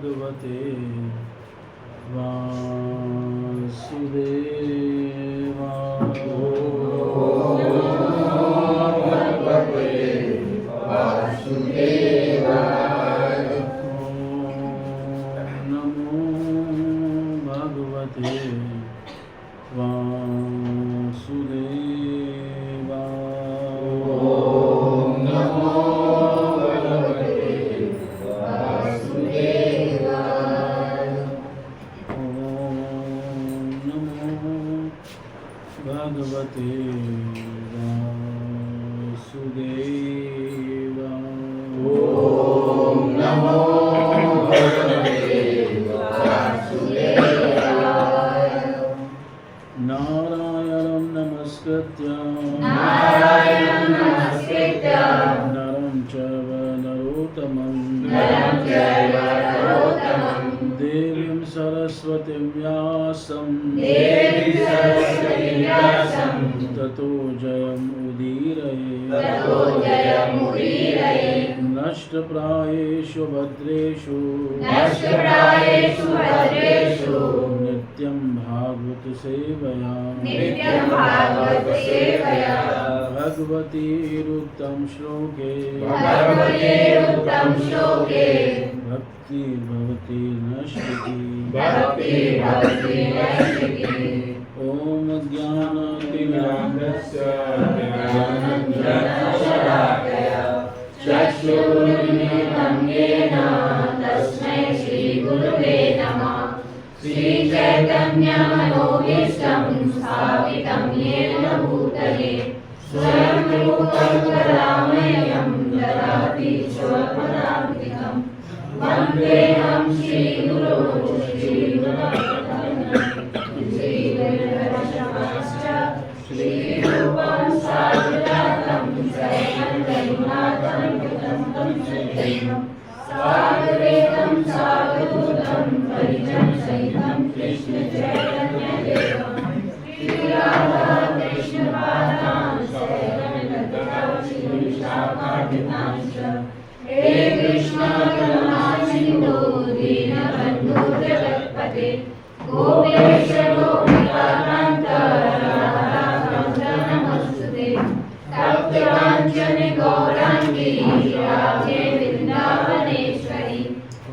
भगवते वासुदेवाय। नमो भगवते भगवते वासुदेवाय। ओम नमो भगवते वासुदेवाय। नारायणं नमस्कृत्य नरं चैव नरोत्तमं देवीं सरस्वतीं व्यासं ततो जयमुदीरये नष्टप्रायेषु भद्रेषु नित्यं भागवत सेवया भगवतीरुक्तं श्लोके भक्ति भवति नश्यति। ॐ ज्ञानातिमिरान्धस्य ज्ञानञ्जनशलाकया चक्षुरुन्मिलितं येन तस्मै श्रीगुरुवे नमः। श्रीचैतन्यमनोभीष्टं स्थापितं येन भूतले स्वयं रूपं करुणामयं ददाति स्वपदान्तिकं। वन्देऽहं श्रीगुरुं श्रीगुरुश्च श्रीरूपं साग्रजातं सहितं रघुनाथं तं सजीवं साग्रवेदं साग्रदूतं परिजनं सहितं कृष्ण चैतन्यदेवं श्रीराधा कृष्णपादान् श्रीविशाखान्वितांश्च। हे कृष्ण करुणा सिन्धु दीनबन्धु जगत्पते गोपेश गोपिकान्त राधाकान्त नमोस्तुते। तप्त काञ्चन गौराङ्गी राधे वृन्दावनेश्वरी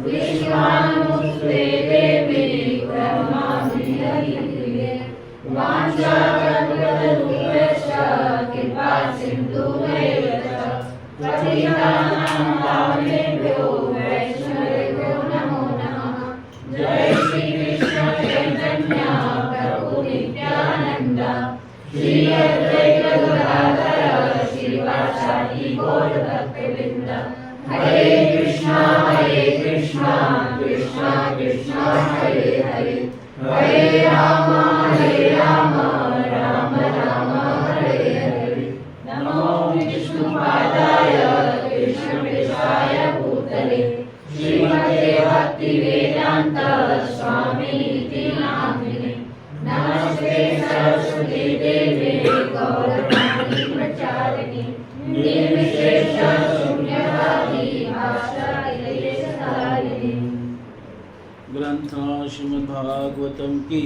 विश्वानुसुते देवी प्रणमामि हरिप्रिये। वाञ्छाकल्पतरुभ्यश्च कृपा सिन्धुभ्येव च पतितानां पावनेभ्यो वैष्णवेभ्यो नमो नमः। जय श्री कृष्ण चैतन्य प्रभु नित्यानंद श्री अद्वैत गदाधर श्रीवासादि गौर भक्तवृंद। हरे कृष्णा कृष्णा कृष्णा हरे हरे हरे राम राम राम हरे हरे। नमो विष्णुपादाय कृष्णप्रेष्ठाय भूतले श्रीमते भक्तिवेदान्त स्वामिनिति नामिने। नमस्ते सरस्वती देवे गौरवाणी प्रचारिणे निर्विशेष शून्यवादी भाषाविशेषधारिणे। ग्रंथा श्रीमद्भागवतम की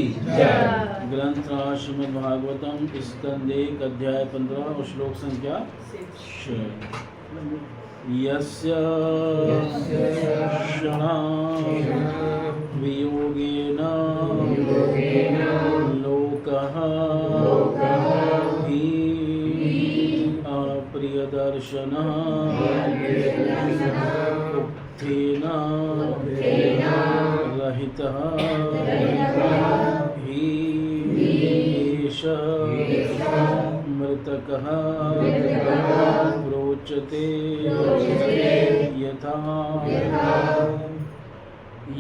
ग्रंथा श्रीमद्भागवतम स्कंद 1 अध्याय 15 और श्लोक संख्या 6। यस्य क्षणा वियोगेन लोकः हि अप्रियदर्शनः उक्थेन रहितः हि एष मृतकः प्रोच्यते यथा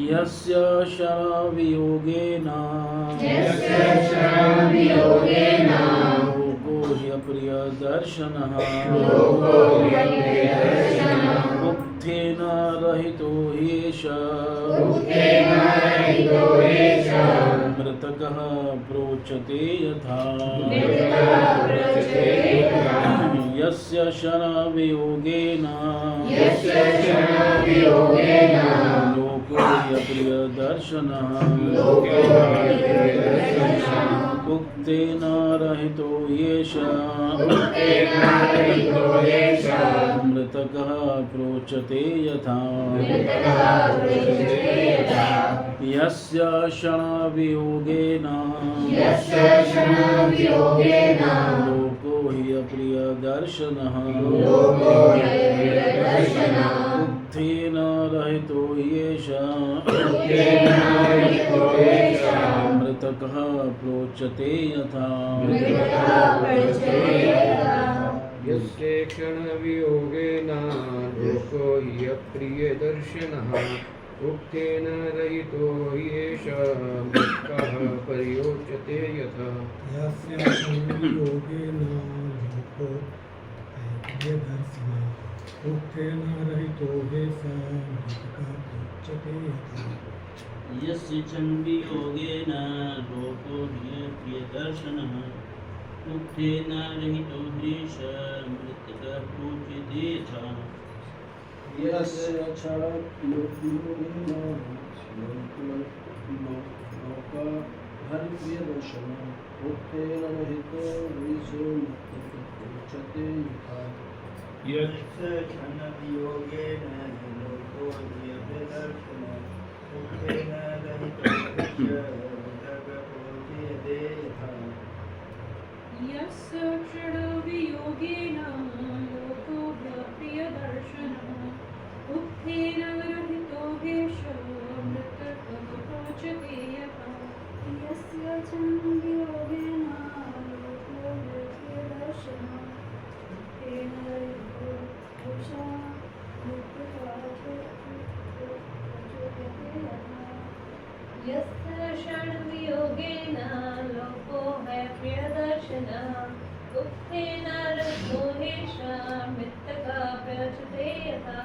यस्य शरवियोगेन लोको ह्यप्रियदर्शनः मुक्तेन रहितो ह्येष मृतकः प्रोच्यते यथा यस्य शरवियोगेन लोको अप्रिय दर्शनः उक्तेन रहितो येष मृतकः प्रोच्यते यथा यस्य क्षणवियोगेन लोको हि अप्रिय दर्शनः उक्तेन रहितो येष मृतकः प्रोच्यते यथा यस्य क्षणवियोगेन लोको हि अप्रियदर्शनः उक्तेन रहितो येष मृतकः पर्योच्यते यथा यस्य क्षणवियोगेन लोको प्रियदर्शनः उक्तेन रहितो येष मृतकः प्रोच्यते यथा यस्य क्षणवियोगेन लोको हि प्रियदर्शनः उक्तेन रहितो ह्येष मृतकः प्रोच्यते यथा यस्य क्षणवियोगेन लोको हि प्रियदर्शनः उक्तेन रहितो ह्येष मृतकः प्रोच्यते यथा यस्य क्षणवियोगेन लोको हि प्रियदर्शनः उक्तेन रहितो ह्येष मृतकः प्रोच्यते यथा यस्य क्षणवियोगेन लोको प्रियदर्शनः उक्तेन रहितो ह्येष मृतकः प्रोच्यते यथा यस्य क्षणवियोगेन लोको प्रियदर्शनः उक्तेन रहितो ह्येष मृतकः प्रोच्यते यथा यस्य क्षणवियोगेन लोको प्रियदर्शनः उक्तेन रहितो ह्येष मृतकः प्रोच्यते यथा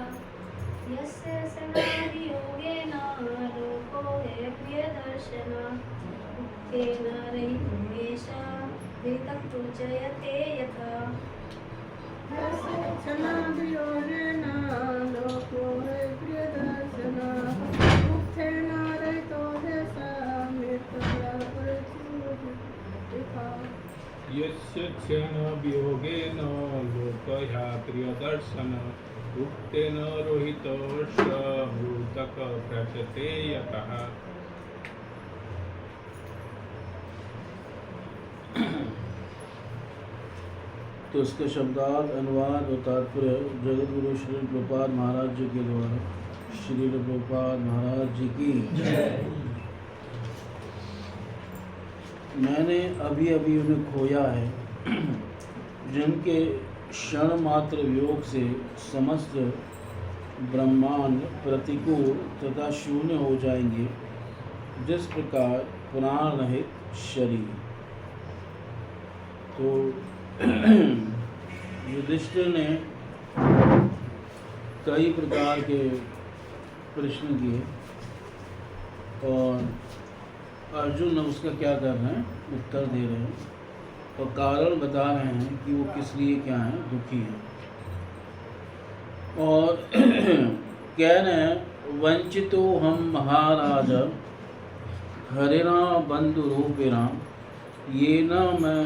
यस्य क्षणवियोगेन लोको प्रियदर्शनः उक्तेन रहितो ह्येष मृतकः प्रोच्यते यथा यस्य क्षणवियोगेन लोको प्रियदर्शनः उक्तेन रहितो ह्येष मृतकः प्रोच्यते यथा यस्य क्षणवियोगेन लोकः प्रियदर्शनः उक्तेन रहितो ह्येष मृतकः प्रोच्यते यथा तो इसके शब्दार्थ अनुवाद और तात्पर्य जगत गुरु श्री प्रभुपाद महाराज जी के द्वारा श्री प्रभुपाद महाराज जी की मैंने अभी अभी उन्हें खोया है जिनके क्षण मात्र वियोग से समस्त ब्रह्मांड प्रतिकूल तथा शून्य हो जाएंगे, जिस प्रकार प्राण रहित शरीर। तो युधिष्ठिर ने कई प्रकार के प्रश्न किए और अर्जुन उसका क्या कर रहे हैं, उत्तर दे रहे हैं और कारण बता रहे हैं कि वो किस लिए क्या हैं, दुखी हैं। और कह रहे हैं वंचितो हम महाराज हरिणा बंधु रूपिणा ये न मैं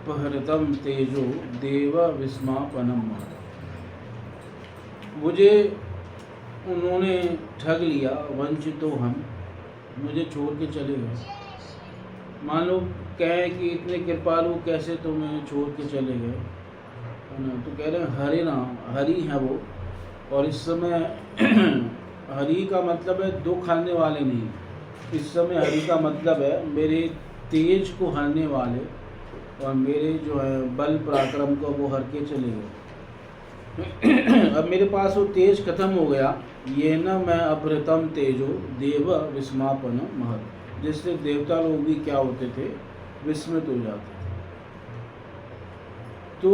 पहृतम तेजो देव विस्मापनम। मुझे उन्होंने ठग लिया, वंचितो हम, मुझे छोड़ के चले गए। मान लो कहें कि इतने कृपालु कैसे तुम्हें छोड़ के चले गए, है ना। तो कह रहे हैं हरि नाम, हरि है वो, और इस समय हरि का मतलब है दुख हरने वाले नहीं। इस समय हरि का मतलब है मेरे तेज को हरने वाले और मेरे जो है बल पराक्रम को वो हर के चले गए। अब मेरे पास वो तेज खत्म हो गया। ये न मैं अपहृतम तेजो देव विस्मापन महत, जिससे देवता लोग भी क्या होते थे, विस्मित हो जाते थे। तो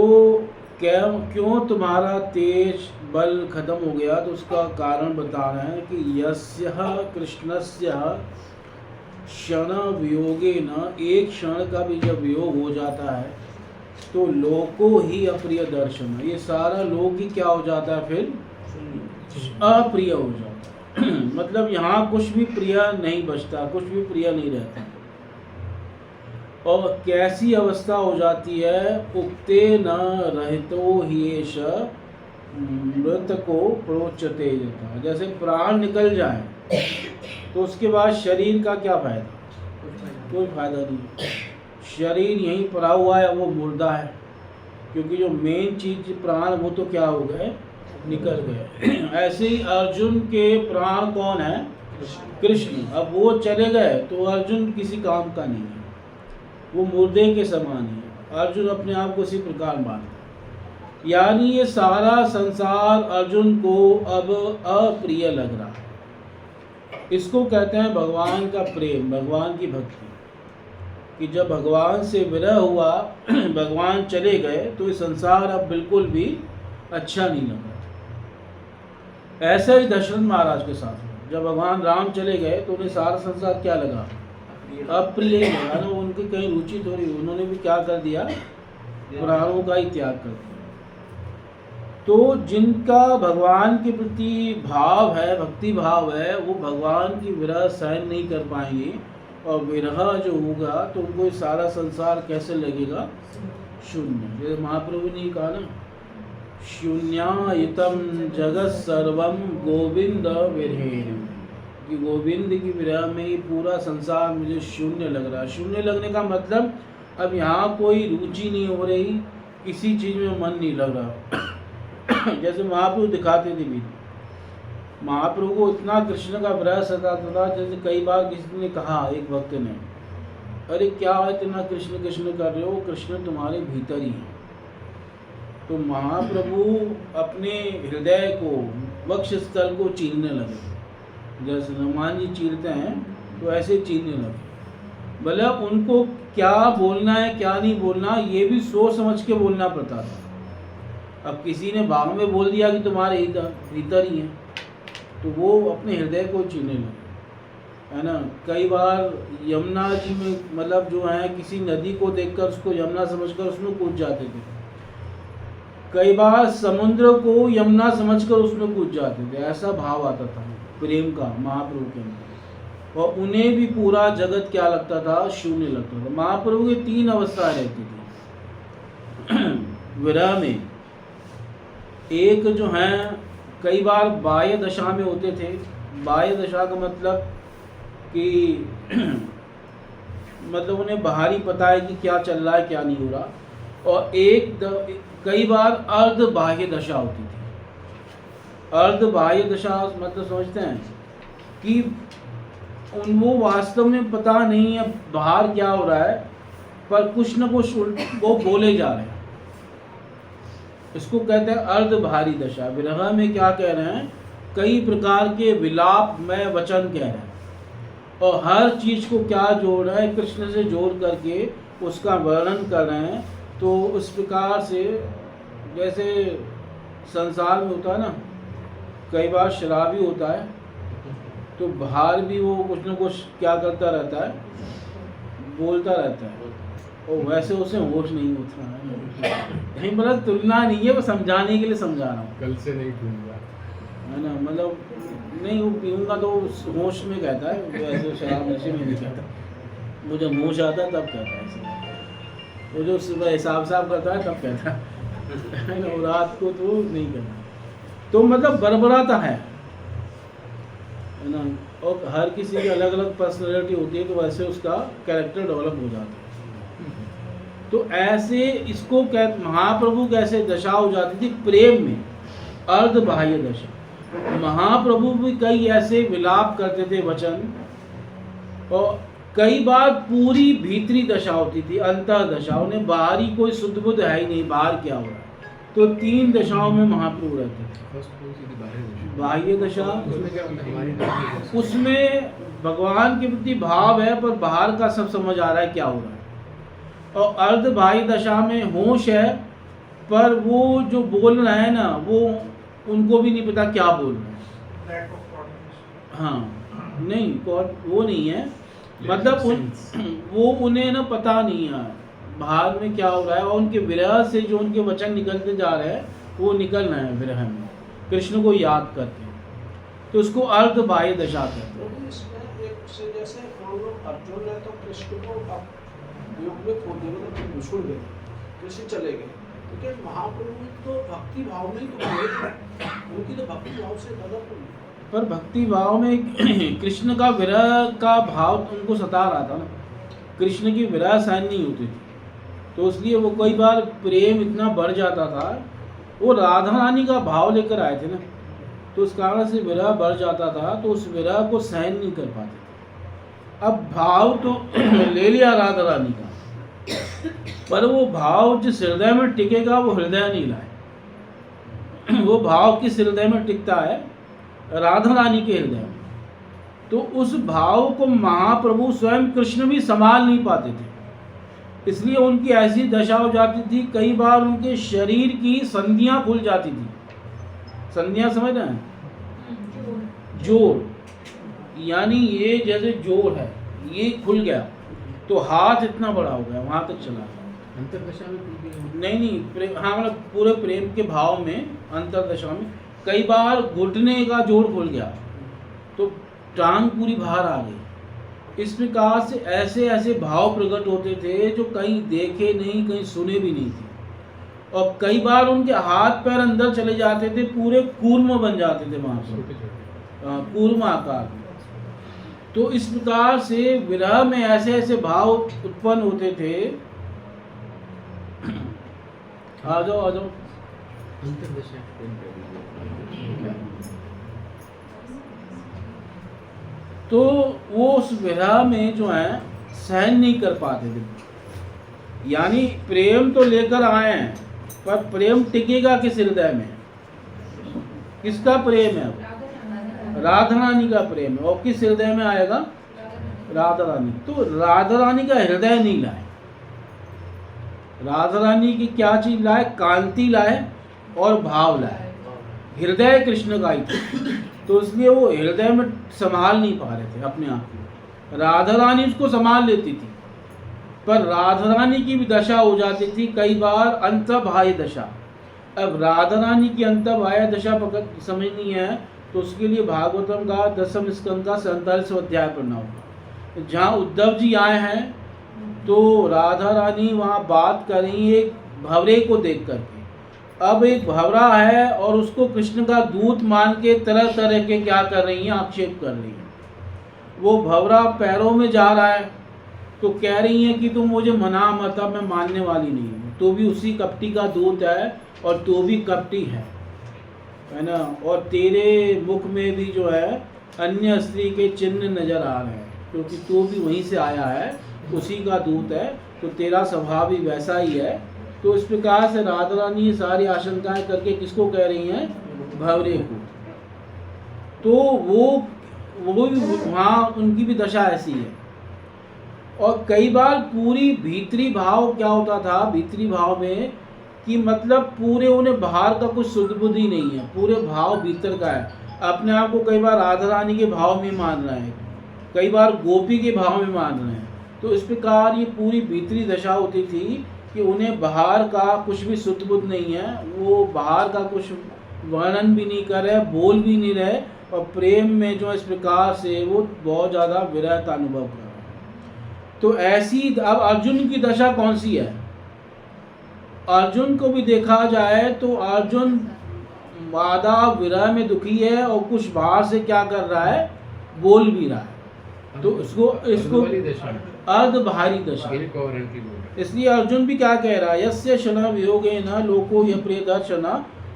क्यों तुम्हारा तेज बल खत्म हो गया, तो उसका कारण बता रहे हैं कि यस्य कृष्णस्य क्षण वियोगे न, एक क्षण का भी जब वियोग हो जाता है तो लोको ही अप्रिय दर्शन, ये सारा लोक ही क्या हो जाता है, फिर अप्रिय हो जाता है। मतलब यहाँ कुछ भी प्रिय नहीं बचता, कुछ भी प्रिय नहीं रहता। और कैसी अवस्था हो जाती है, उक्ते न रहितो ह्येष मृत को प्रोच्यते जाता। जैसे प्राण निकल जाए तो उसके बाद शरीर का क्या फायदा, कोई फायदा नहीं। शरीर यहीं पड़ा हुआ है, वो मुर्दा है, क्योंकि जो मेन चीज प्राण वो तो क्या हो गए, निकल गए। ऐसे ही अर्जुन के प्राण कौन है, कृष्ण। अब वो चले गए तो अर्जुन किसी काम का नहीं है, वो मुर्दे के समान है। अर्जुन अपने आप को इसी प्रकार मानता, यानी ये सारा संसार अर्जुन को अब अप्रिय लग रहा है। इसको कहते हैं भगवान का प्रेम, भगवान की भक्ति, कि जब भगवान से विरह हुआ, भगवान चले गए, तो ये संसार अब बिल्कुल भी अच्छा नहीं लग रहा। ऐसा ही दशरथ महाराज के साथ हुआ। जब भगवान राम चले गए तो उन्हें सारा संसार क्या लगा, अप्रिय लगा ना। उनकी कहीं रुचि थोड़ी, उन्होंने भी क्या कर दिया, प्राणों का ही त्याग कर दिया। तो जिनका भगवान के प्रति भाव है, भक्ति भाव है, वो भगवान की विरह सहन नहीं कर पाएंगे, और विरह जो होगा तो उनको सारा संसार कैसे लगेगा, शून्य। जैसे महाप्रभु ने कहा ना, शून्यायतम जगत सर्वम गोविंद विरहेण, कि गोविंद की विरह में ही पूरा संसार मुझे शून्य लग रहा है। शून्य लगने का मतलब अब यहाँ कोई रुचि नहीं हो रही, किसी चीज़ में मन नहीं लग रहा। जैसे महाप्रभु दिखाते थे भी, महाप्रभु को इतना कृष्ण का विरह सताता था। जैसे कई बार किसी ने कहा, एक भक्त ने, अरे क्या इतना कृष्ण कृष्ण कर रहे हो, कृष्ण तुम्हारे भीतर ही है। तो महाप्रभु अपने हृदय को, वक्षस्थल को चीरने लगे। जैसे हनुमान जी चीरते हैं तो ऐसे चीरने लगे। भले उनको क्या बोलना है क्या नहीं बोलना, ये भी सोच समझ के बोलना पड़ता था। अब किसी ने भाव में बोल दिया कि तुम्हारे भीतर ही है, तो वो अपने हृदय को चीरने लगे, है ना। कई बार यमुना जी में, मतलब जो है, किसी नदी को देखकर उसको यमुना समझकर उसमें कूद जाते थे। कई बार समुद्र को यमुना समझकर उसमें कूद जाते थे। ऐसा भाव आता था प्रेम का महाप्रभु के अंदर, और उन्हें भी पूरा जगत क्या लगता था, शून्य लगता था। महाप्रभु की 3 अवस्थाएं रहती थी विरह में। एक जो है, कई बार बाह्य दशा में होते थे। बाह्य दशा का मतलब कि मतलब उन्हें बाहरी पता है कि क्या चल रहा है क्या नहीं हो रहा। और कई बार अर्ध बाह्य दशा होती थी। अर्ध बाह्य दशा मतलब समझते हैं कि उनको वास्तव में पता नहीं है बाहर क्या हो रहा है, पर कुछ न कुछ वो बोले जा रहे हैं। इसको कहते हैं अर्ध बाहरी दशा। विरह में क्या कह रहे हैं, कई प्रकार के विलाप में वचन कह रहे हैं, और हर चीज को क्या जोड़ रहे हैं, कृष्ण से जोड़ करके उसका वर्णन कर रहे हैं। तो उस प्रकार से जैसे संसार में होता है ना, कई बार शराबी होता है तो बाहर भी वो कुछ न कुछ क्या करता रहता है, बोलता रहता है, और वैसे उसे होश नहीं होता है। नहीं, मतलब तुलना नहीं है, वो समझाने के लिए समझा रहा हूँ। कल से नहीं पीऊंगा, है ना, मतलब नहीं, वो पीऊँगा तो होश में कहता है, वैसे शराब नशे में नहीं कहता। वो जब होश आता है तब कहता है ऐसे। वो जो सुबह हिसाब साफ करता है तब कहता है ना, वो रात को तो नहीं कहता। तो मतलब बड़बड़ाता है ना। और हर किसी की अलग अलग पर्सनैलिटी होती है, तो वैसे उसका कैरेक्टर डेवलप हो जाता है। तो ऐसे इसको महाप्रभु कैसे दशा हो जाती थी प्रेम में, अर्ध बाह्य दशा। महाप्रभु भी कई ऐसे विलाप करते थे वचन, और कई बार पूरी भीतरी दशा होती थी, अंतर दशा। उन्हें बाहरी कोई शुद्ध बुद्ध है ही नहीं, बाहर क्या हो रहा है। तो 3 दशाओं में महाप्रभु रहते थे। बाह्य दशा, उसमें भगवान के प्रति भाव है, पर बाहर का सब समझ आ रहा है क्या हो रहा है। और अर्ध बाह्य दशा में होश है, पर वो जो बोल रहे हैं ना, वो उनको भी नहीं पता क्या बोल रहे हैं। हाँ, नहीं, वो नहीं है, मतलब वो उन्हें ना पता नहीं है बाहर में क्या हो रहा है। और उनके विरह से जो उनके वचन निकलते जा रहे हैं, वो निकल रहे हैं विरह में, कृष्ण को याद करके। तो उसको अर्ध बाह्य दशा कहते हैं। प्रभु इसमें एक से जैसे हम लोग अर्जुन ने तो कृष्ण को योग में खो दिया, मतलब छुड़ गए, कृष्ण चले गए, लेकिन महाप्रभु तो भक्ति भाव में ही तो गए, उनकी तो भक्ति भाव से ज्यादा तो नहीं। पर भक्ति भाव में कृष्ण का विरह का भाव उनको सता रहा था ना, कृष्ण की विरह सहन नहीं होती थी, तो इसलिए वो कई बार प्रेम इतना बढ़ जाता था, वो राधा रानी का भाव लेकर आए थे ना, तो उस कारण से विरह बढ़ जाता था, तो उस विरह को सहन नहीं कर पाते थे। अब भाव तो ले लिया राधा रानी का, पर वो भाव जिस हृदय में टिकेगा वो हृदय नहीं लाए। वो भाव किस हृदय में टिकता है? राधा रानी के हृदय में। तो उस भाव को महाप्रभु स्वयं कृष्ण भी संभाल नहीं पाते थे, इसलिए उनकी ऐसी दशा हो जाती थी, कई बार उनके शरीर की संधियां खुल जाती थी। संधियां समझ रहे हैं? जोड़, यानी ये जैसे जोड़ है, ये खुल गया तो हाथ इतना बड़ा हो गया, वहां तक चला गया। अंतर्दशा में नहीं, हाँ मतलब पूरे प्रेम के भाव में अंतर्दशा में कई बार घुटने का जोड़ खुल गया तो टांग पूरी बाहर आ गई। इस प्रकार से ऐसे ऐसे भाव प्रकट होते थे जो कहीं देखे नहीं, कहीं सुने भी नहीं थे, और कई बार उनके हाथ पैर अंदर चले जाते थे, पूरे कूर्म बन जाते थे वहां पर, कूर्म आकार में। तो इस प्रकार से विरह में ऐसे ऐसे भाव उत्पन्न होते थे। आ जाओ अंतर्दशा तो वो उस विरह में जो है सहन नहीं कर पाते थे, यानी प्रेम तो लेकर आए हैं, पर प्रेम टिकेगा किस हृदय में? किसका प्रेम है? राधा रानी का प्रेम है, और किस हृदय में आएगा? राधा रानी। तो राधा रानी का हृदय नहीं लाए, राधा रानी की क्या चीज लाए? कांति लाए और भाव लाए, हृदय कृष्ण का ही था, तो इसलिए वो हृदय में संभाल नहीं पा रहे थे अपने आप को। राधा रानी उसको संभाल लेती थी, पर राधा रानी की भी दशा हो जाती थी कई बार अंतर्बाह्य दशा। अब राधा रानी की अंतर्बाह्य दशा पकड़ समझनी है तो उसके लिए भागवतम का 10वें स्कंद का 47वां अध्याय पढ़ना होगा, जहाँ उद्धव जी आए हैं तो राधा रानी वहाँ बात कर रही है एक भंवरे को देख करके। अब एक भंवरा है और उसको कृष्ण का दूत मान के तरह तरह के क्या कर रही हैं? आक्षेप कर रही हैं। वो भंवरा पैरों में जा रहा है तो कह रही हैं कि तुम मुझे मना मत, अब मैं मानने वाली नहीं हूँ, तो भी उसी कपटी का दूत है और तो भी कपटी है ना, और तेरे मुख में भी जो है अन्य स्त्री के चिन्ह नजर आ रहे हैं, क्योंकि तो भी वहीं से आया है, उसी का दूत है, तो तेरा स्वभाव भी वैसा ही है। तो इस प्रकार से राधा रानी सारी आशंकाएं करके किसको कह रही हैं? भंवरे को। तो वो भी वहाँ उनकी भी दशा ऐसी है। और कई बार पूरी भीतरी भाव क्या होता था, भीतरी भाव में कि मतलब पूरे उन्हें बाहर का कुछ शुद्ध बुद्धि नहीं है, पूरे भाव भीतर का है। अपने आप को कई बार राधा रानी के भाव में मान रहे हैं, कई बार गोपी के भाव में मान रहे हैं। तो इस प्रकार ये पूरी भीतरी दशा होती थी कि उन्हें बाहर का कुछ भी शुद्ध बुद्ध नहीं है, वो बाहर का कुछ वर्णन भी नहीं कर रहे, बोल भी नहीं रहे, और प्रेम में जो इस प्रकार से वो बहुत ज़्यादा विरह का अनुभव कर रहे हैं। तो ऐसी अब अर्जुन की दशा कौन सी है? अर्जुन को भी देखा जाए तो अर्जुन मादा विरह में दुखी है और कुछ बाहर से क्या कर रहा है? बोल भी रहा है। तो इसको अर्ध बाहरी दशा। इसलिए अर्जुन भी क्या कह रहा है? यस्य क्षण वियोगे न लोको य प्रियदर्शन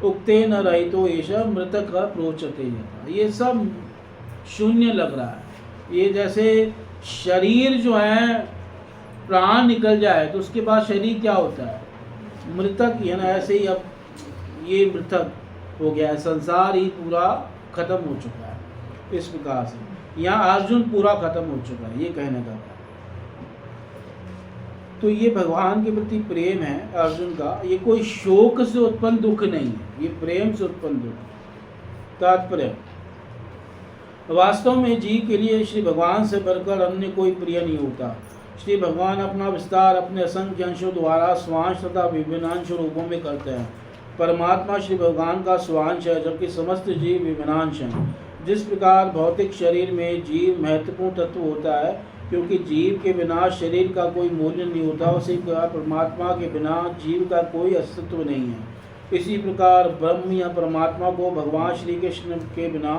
उक्ते न रहितो एष मृतक प्रोचते यथा। ये सब शून्य लग रहा है। ये जैसे शरीर जो है प्राण निकल जाए तो उसके बाद शरीर क्या होता है? मृतक, है ना। ऐसे ही अब ये मृतक हो गया है, संसार ही पूरा खत्म हो चुका है। इस प्रकार से यहाँ अर्जुन पूरा खत्म हो चुका है, ये कहने का। तो ये भगवान के प्रति प्रेम है अर्जुन का। ये कोई शोक से उत्पन्न दुख नहीं है, ये प्रेम से उत्पन्न दुख। तात्पर्य, वास्तव में जीव के लिए श्री भगवान से बढ़कर अन्य कोई प्रिय नहीं होता। श्री भगवान अपना विस्तार अपने असंख्य अंशों द्वारा स्वांश तथा विभिन्नांश रूपों में करते हैं। परमात्मा श्री भगवान का स्वांश है, जबकि समस्त जीव विभिन्नांश हैं। जिस प्रकार भौतिक शरीर में जीव महत्वपूर्ण तत्व होता है, क्योंकि जीव के बिना शरीर का कोई मूल्य नहीं होता, उसी प्रकार परमात्मा के बिना जीव का कोई अस्तित्व नहीं है। इसी प्रकार ब्रह्म या परमात्मा को भगवान श्री कृष्ण के बिना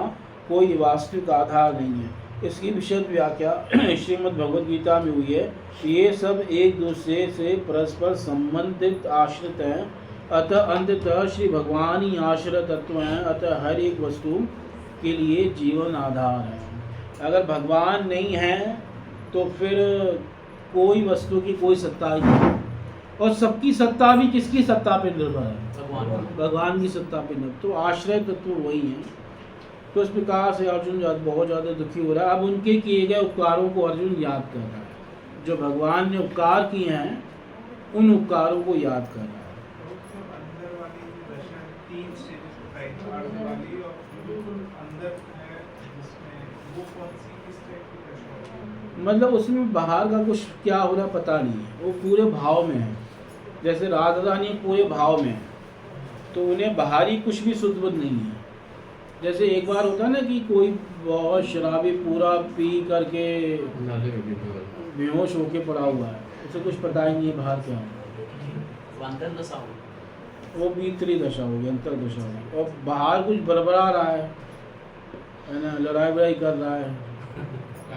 कोई वास्तविक आधार नहीं है। इसकी विशद व्याख्या श्रीमद् भगवद गीता में हुई है। ये सब एक दूसरे से परस्पर संबंधित आश्रित हैं, अतः अंततः श्री भगवान ही आश्रय तत्व हैं। अतः हर एक वस्तु के लिए जीवन आधार है। अगर भगवान नहीं है तो फिर कोई वस्तु की कोई सत्ता ही नहीं, और सबकी सत्ता भी किसकी सत्ता पे निर्भर है? भगवान की सत्ता पे निर्भर। तो आश्रय तत्व वही है। तो इस प्रकार से अर्जुन बहुत ज़्यादा दुखी हो रहा है। अब उनके किए गए उपकारों को अर्जुन याद कर रहा है। जो भगवान ने उपकार किए हैं उन उपकारों को याद कर रहा है। अंदर वाली दशा 3 स्टेजेस बताई, अर्ध वाली और बिल्कुल अंदर है जिसमें वो कौन सी किस टाइप की दशा है? मतलब उसमें बाहर का कुछ क्या हो रहा पता नहीं है, वो पूरे भाव में है। जैसे राधा रानी पूरे भाव में है, तो उन्हें बाहरी कुछ भी सुध बुध नहीं है। जैसे एक बार होता है ना कि कोई बहुत शराबी पूरा पी करके बेहोश होके पड़ा हुआ है, उसे कुछ पता ही नहीं है बाहर क्या हो, वो भीतरी दशा होगी, अंतर दशा होगी। और बाहर कुछ बड़बड़ा रहा है ना, लड़ाई वड़ाई कर रहा है,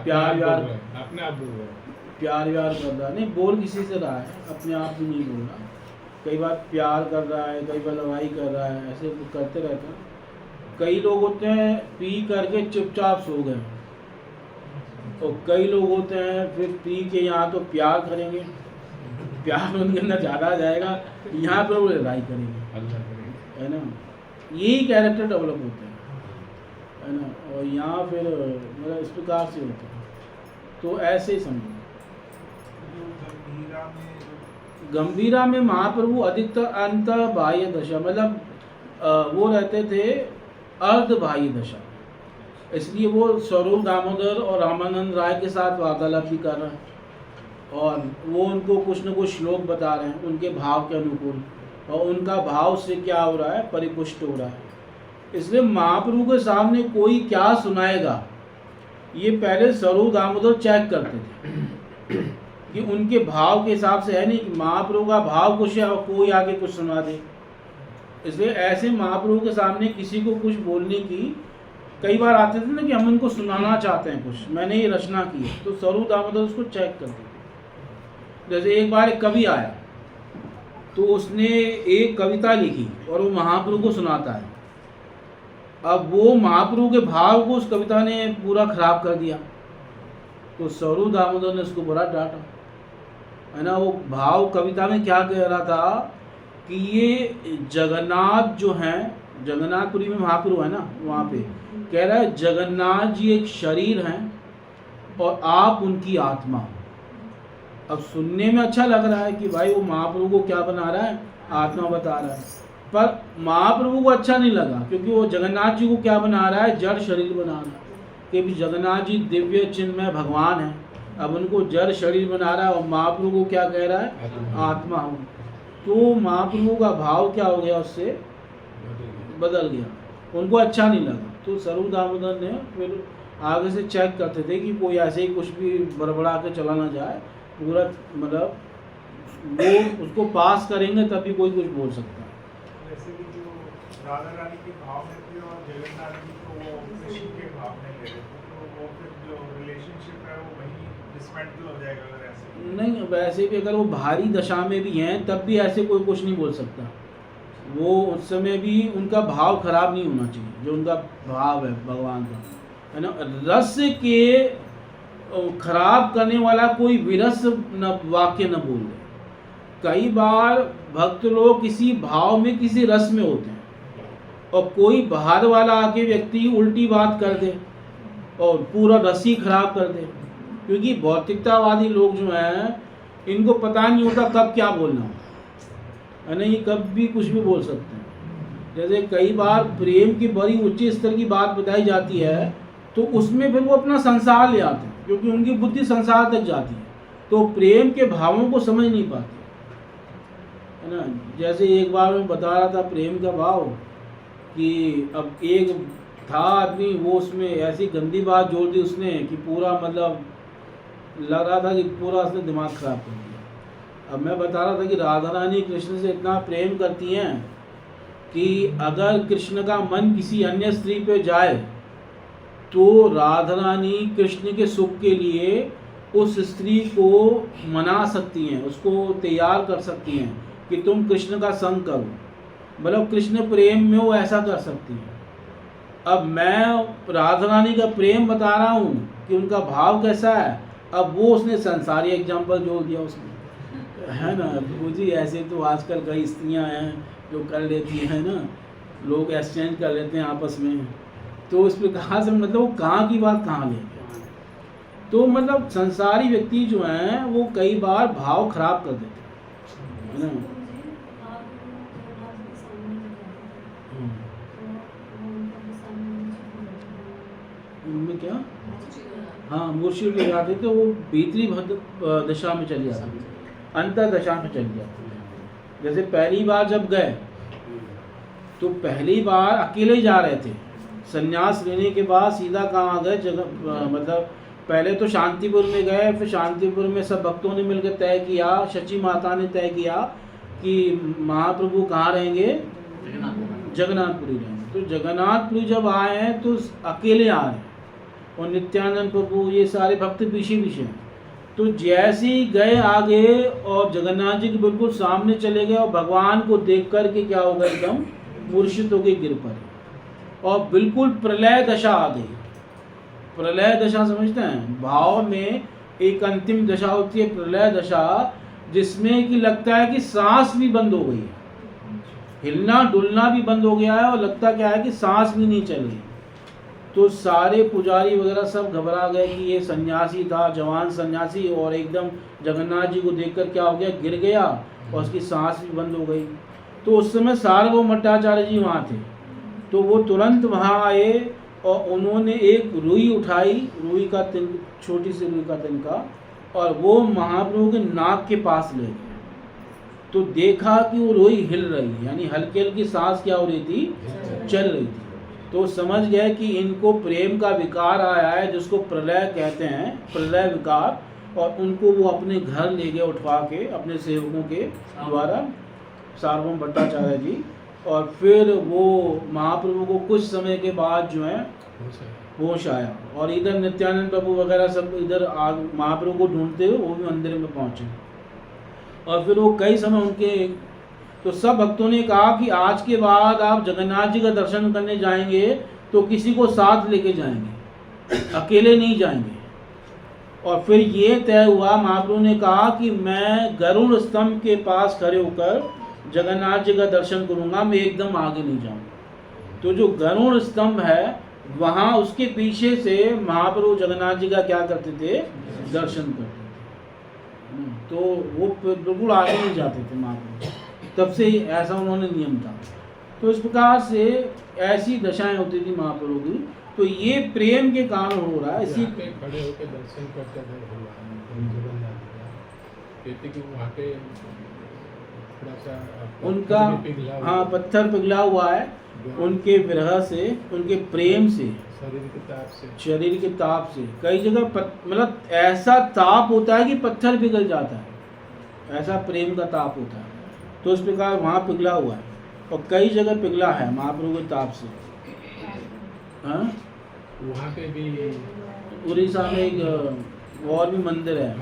प्यार व्यार अपने आप बोल रहा है। प्यार व्यार कर रहा है, नहीं बोल किसी से रहा है, अपने आप भी नहीं बोल रहा। कई बार प्यार कर रहा है, कई बार लड़ाई कर रहा है, ऐसे करते रहते हैं। कई लोग होते हैं पी करके चुपचाप सो गए, और कई लोग होते हैं फिर पी के यहाँ तो प्यार करेंगे, प्यार उनके अंदर ज़्यादा आ जाएगा, यहाँ पर वो लड़ाई करेंगे, है ना। यही कैरेक्टर डेवलप होते हैं, है ना। और यहाँ फिर मतलब इस प्रकार से होते हैं। तो ऐसे ही समझो। गंभीरा में महाप्रभु अधिकतर अंत बाह्य दशा, मतलब वो रहते थे अर्ध बाह्य दशा, इसलिए वो स्वरूप दामोदर और रामानंद राय के साथ वार्तालाप भी कर रहे हैं, और वो उनको कुछ न कुछ श्लोक बता रहे हैं उनके भाव के अनुकूल, और उनका भाव से क्या हो रहा है, परिपुष्ट हो रहा है। इसलिए महाप्रभु के सामने कोई क्या सुनाएगा, ये पहले स्वरूप दामोदर चेक करते थे कि उनके भाव के हिसाब से है नहीं कि महाप्रभु का भाव कुछ है और कोई आगे कुछ सुना दे। इसलिए ऐसे महाप्रभु के सामने किसी को कुछ बोलने की कई बार आते थे ना कि हम उनको सुनाना चाहते हैं कुछ, मैंने ये रचना की है, तो स्वरूप दामोदर उसको चेक करते थे। जैसे एक बार एक कवि आया तो उसने एक कविता लिखी और वो महाप्रभु को सुनाता है। अब वो महाप्रभु के भाव को उस कविता ने पूरा खराब कर दिया, तो स्वरूप दामोदर ने उसको बड़ा डांटा, है ना। वो भाव कविता में क्या कह रहा था कि ये जगन्नाथ जो हैं, जगन्नाथपुरी में महाप्रभु है ना, वहाँ पे कह रहा है जगन्नाथ जी एक शरीर हैं और आप उनकी आत्मा। अब सुनने में अच्छा लग रहा है कि भाई वो महाप्रभु को क्या बना रहा है, आत्मा बता रहा है, पर महाप्रभु को अच्छा नहीं लगा, क्योंकि वो जगन्नाथ जी को क्या बना रहा है, जड़ शरीर बना रहा है। कि जगन्नाथ जी दिव्य चिन्मय भगवान हैं, अब उनको जड़ शरीर बना रहा है, और महाप्रभु को क्या कह रहा है, आत्मा हूँ। तो महाप्रभु का भाव क्या हो गया, उससे बदल गया, उनको अच्छा नहीं लगा। तो स्वरूप दामोदर ने फिर आगे से चेक करते थे कि कोई ऐसे ही कुछ भी बड़बड़ा के चला ना जाए, पूरा मतलब वो उसको पास करेंगे तभी कोई कुछ बोल सकता है। जैसे कि जो राधा रानी के भाव में थे और जगन्नाथ जी को वो कृष्ण के भाव में ले रहे थे, तो वो फिर जो रिलेशनशिप है वो वही डिसमेंटल हो जाएगा अगर ऐसे। नहीं, वैसे भी अगर वो भारी दशा में भी हैं तब भी ऐसे कोई कुछ नहीं बोल सकता। वो उस समय भी उनका भाव खराब नहीं होना चाहिए, जो उनका भाव है भगवान का, है ना। रस के खराब करने वाला कोई विरस न वाक्य न बोल दे। कई बार भक्त लोग किसी भाव में किसी रस में होते हैं, और कोई बाहर वाला आके व्यक्ति उल्टी बात कर दे और पूरा रस ही खराब कर दे, क्योंकि भौतिकतावादी लोग जो हैं इनको पता नहीं होता कब क्या बोलना है ना, ये कब भी कुछ भी बोल सकते हैं। जैसे कई बार प्रेम की बड़ी उच्च स्तर की बात बताई जाती है तो उसमें फिर वो अपना संसार ले आते हैं, क्योंकि उनकी बुद्धि संसार तक जाती है, तो प्रेम के भावों को समझ नहीं पाते, है ना। जैसे एक बार मैं बता रहा था प्रेम का भाव कि अब एक था आदमी, वो उसमें ऐसी गंदी बात जोड़ दी उसने कि पूरा मतलब लग रहा था कि पूरा उसने दिमाग खराब कर दिया। अब मैं बता रहा था कि राधा रानी कृष्ण से इतना प्रेम करती हैं कि अगर कृष्ण का मन किसी अन्य स्त्री पे जाए तो राधा रानी कृष्ण के सुख के लिए उस स्त्री को मना सकती हैं, उसको तैयार कर सकती हैं कि तुम कृष्ण का संग करो। मतलब कृष्ण प्रेम में वो ऐसा कर सकती हैं। अब मैं राधा रानी का प्रेम बता रहा हूँ कि उनका भाव कैसा है, अब वो उसने संसारी एग्जाम्पल जोड़ दिया उसमें, है ना। जी ऐसे तो आजकल कई स्त्रियाँ हैं जो कर लेती हैं ना, लोग एक्सचेंज कर लेते हैं आपस में। तो इस प्रकार से मतलब वो कहाँ की बात कहाँ ले गया। तो मतलब संसारी व्यक्ति जो हैं वो कई बार भाव खराब कर देते हैं, है ना। उनमें क्या, हाँ मूर्छित हो जाते तो वो भीतरी दशा में चली जाती है, अंतर दशा में चली जाती है। जैसे पहली बार जब गए तो पहली बार अकेले जा रहे थे, संन्यास लेने के बाद सीधा कहाँ गए जगह, मतलब पहले तो शांतिपुर में गए, फिर शांतिपुर में सब भक्तों ने मिलकर तय किया, शची माता ने तय किया कि महाप्रभु कहाँ रहेंगे, जगन्नाथपुरी रहेंगे। तो जगन्नाथपुरी जब आए हैं तो अकेले आ रहे हैं और नित्यानंद प्रभु ये सारे भक्त पीछे पीछे हैं। तो जैसे ही गए आगे और जगन्नाथ जी के बिल्कुल सामने चले गए और भगवान को देख कर के क्या हो गया, एकदम मूर्छित हो गए, गिर पड़े और बिल्कुल प्रलय दशा आ गई। प्रलय दशा समझते हैं, भाव में एक अंतिम दशा होती है प्रलय दशा, जिसमें कि लगता है कि सांस भी बंद हो गई है, हिलना डुलना भी बंद हो गया है और लगता क्या है कि सांस भी नहीं चल रही। तो सारे पुजारी वगैरह सब घबरा गए कि ये सन्यासी था, जवान सन्यासी, और एकदम जगन्नाथ जी को देखकर क्या हो गया, गिर गया और उसकी सांस भी बंद हो गई। तो उस समय सार्वभौम भट्टाचार्य जी वहाँ थे, तो वो तुरंत वहाँ आए और उन्होंने एक रुई उठाई, रुई का छोटी सी रुई का तिनका, और वो महाप्रभु के नाक के पास ले गए। तो देखा कि वो रुई हिल रही है, यानी हल्की हल्की सांस क्या हो रही थी, चल रही थी। तो समझ गए कि इनको प्रेम का विकार आया है, जिसको प्रलय कहते हैं, प्रलय विकार, और उनको वो अपने घर ले गए उठवा के अपने सेवकों के द्वारा, सार्वभौम भट्टाचार्य जी। और फिर वो महाप्रभु को कुछ समय के बाद जो है होश आया, और इधर नित्यानंद प्रभु वगैरह सब इधर महाप्रभु को ढूंढते हुए वो भी मंदिर में पहुँचे। और फिर वो कई समय उनके, तो सब भक्तों ने कहा कि आज के बाद आप जगन्नाथ जी का दर्शन करने जाएंगे तो किसी को साथ लेके जाएंगे, अकेले नहीं जाएंगे। और फिर ये तय हुआ, महाप्रभु ने कहा कि मैं गरुड़ स्तंभ के पास खड़े होकर जगन्नाथ जी का दर्शन करूंगा, मैं एकदम आगे नहीं जाऊंगा। तो जो गरुड़ स्तंभ है वहाँ उसके पीछे से महाप्रभु जगन्नाथ जी का क्या करते थे, दर्शन करते थे। तो वो बिल्कुल आगे नहीं जाते थे महाप्रभु, तब से ही ऐसा उन्होंने नियम था। तो इस प्रकार से ऐसी दशाएं होती थी महाप्रभु की। तो ये प्रेम के कारण हो रहा है। इसी पे खड़े होकर दर्शन करते थे भगवान जगन्नाथ जी, कहते कि वहाँ पे थोड़ा सा उनका, हाँ पत्थर पिघला हुआ है उनके विरह से, उनके प्रेम से, शरीर के ताप से। कई जगह मतलब ऐसा ताप होता है कि पत्थर पिघल जाता है, ऐसा प्रेम का ताप होता है। तो इस प्रकार वहाँ पिघला हुआ है और कई जगह पिघला है महाप्रभु के ताप से। हाँ वहाँ पे भी उड़ीसा में एक और भी मंदिर है,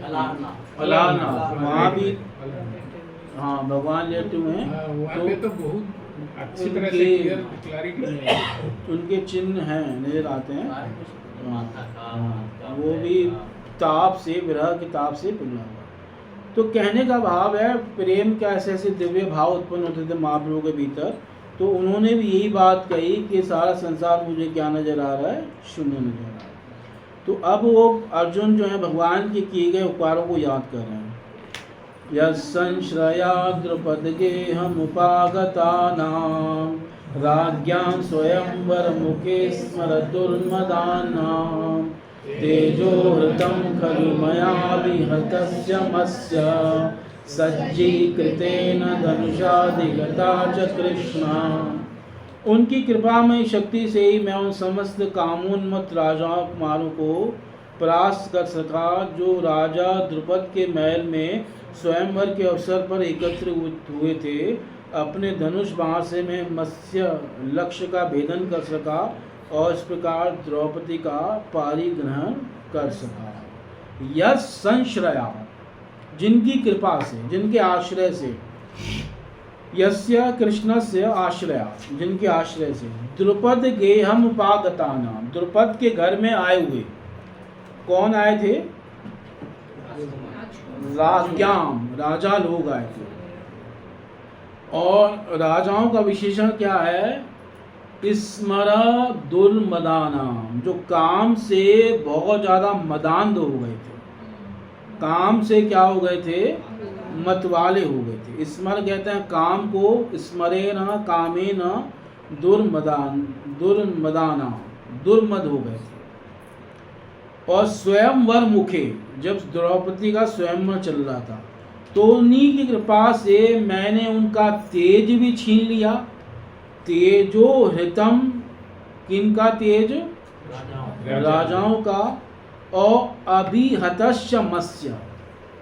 अलारनाथ, वहाँ भी हाँ भगवान लेटे हुए हैं। वहाँ पे तो बहुत अच्छी तरह से क्लैरिटी है, उनके चिन्ह हैं, नजर आते हैं। वो भी ताप से, विरह के ताप से पिघला हुआ। तो कहने का भाव है प्रेम के ऐसे ऐसे दिव्य भाव उत्पन्न होते थे महाप्रभु के भीतर। तो उन्होंने भी यही बात कही कि सारा संसार मुझे क्या नजर आ रहा है, शून्य नजर आ रहा है। तो अब वो अर्जुन जो है भगवान के किए गए उपकारों को याद कर रहे हैं। यश्रया द्रुपद गेहम उपागता नाम राज्ञां स्वयंवर मुखे स्मरतुर्मदानां तेजोहृतं खलु मया विहतस्य मस्य सज्जीकृतेन धनुषाधिगता च कृष्णा उनकी कृपामय शक्ति से ही मैं उन समस्त कामोन्मत्त राजाओं कुमारों को परास्त कर सका जो राजा द्रुपद के महल में स्वयंवर के अवसर पर एकत्र हुए थे। अपने धनुष बाण से मैं मत्स्य लक्ष्य का भेदन कर सका और इस प्रकार द्रौपदी का पारिग्रहण कर सका। यह संश्रया, जिनकी कृपा से, जिनके आश्रय से, यस्य कृष्णस्य आश्रया, जिनके आश्रय से, द्रुपद गेहम उपागताना, द्रुपद के घर में आए हुए। कौन आए थे? राज्ञाम, राजा लोग आए थे। और राजाओं का विशेषण क्या है? स्मरा दुर्मदानाम, जो काम से बहुत ज़्यादा मदान्ध हो गए थे। काम से क्या हो गए थे? मतवाले हो गए थे। स्मर कहते हैं काम को, स्मरे न कामे न दुर्मदाना, दुर्मद हो गए थे। और स्वयंवर मुखे, जब द्रौपदी का स्वयंवर चल रहा था तो उन्हीं की कृपा से मैंने उनका तेज भी छीन लिया। तेजो हृतम, किनका तेज? राजाओं का। और अभिहतश्च मत्स्य,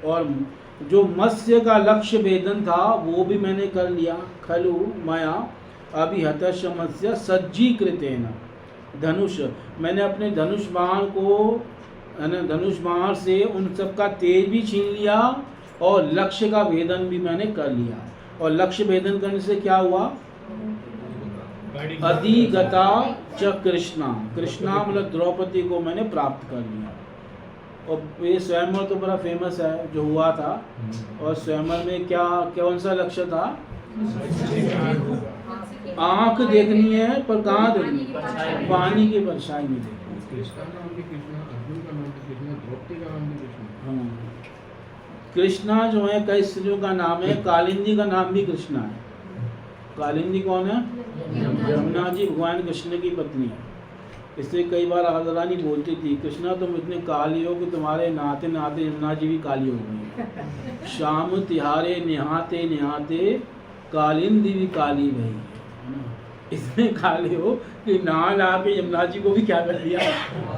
और जो मत्स्य का लक्ष्य भेदन था वो भी मैंने कर लिया। खलु मया अभिहतश्च मत्स्य सज्जीकृतेन धनुष, मैंने अपने धनुष बाण को, धनुष बाण से उन सब का तेज भी छीन लिया और लक्ष्य का भेदन भी मैंने कर लिया। और लक्ष्य भेदन करने से क्या हुआ? अधिगता च कृष्णा, कृष्णा मतलब द्रौपदी को मैंने प्राप्त कर लिया। और ये स्वयंवर तो बड़ा फेमस है जो हुआ था। और स्वयंवर में क्या, कौन सा लक्ष्य था? आंख देखनी है, पर कहाँ देखनी? पानी की परछाई में देखनी। कृष्णा नाम भी कृष्णा, अर्जुन का नाम भी कृष्णा, द्रौपदी का नाम भी कृष्णा। हाँ, कृष्णा जो है कई स्त्रियों का नाम है। कालिंदी का नाम भी कृष्णा है। कालिंदी कौन है? यमुना जी भगवान कृष्ण की पत्नी है। इसलिए कई बार राधा रानी बोलती थी, कृष्णा तुम इतने काली हो कि तुम्हारे नहाते नहाते यमुना जी भी काली हो गई। शाम तिहारे निहाते निहाते कालिंदी भी काली भई, है ना। इतने काले हो कि नहा के यमुना जी को भी क्या कर दिया?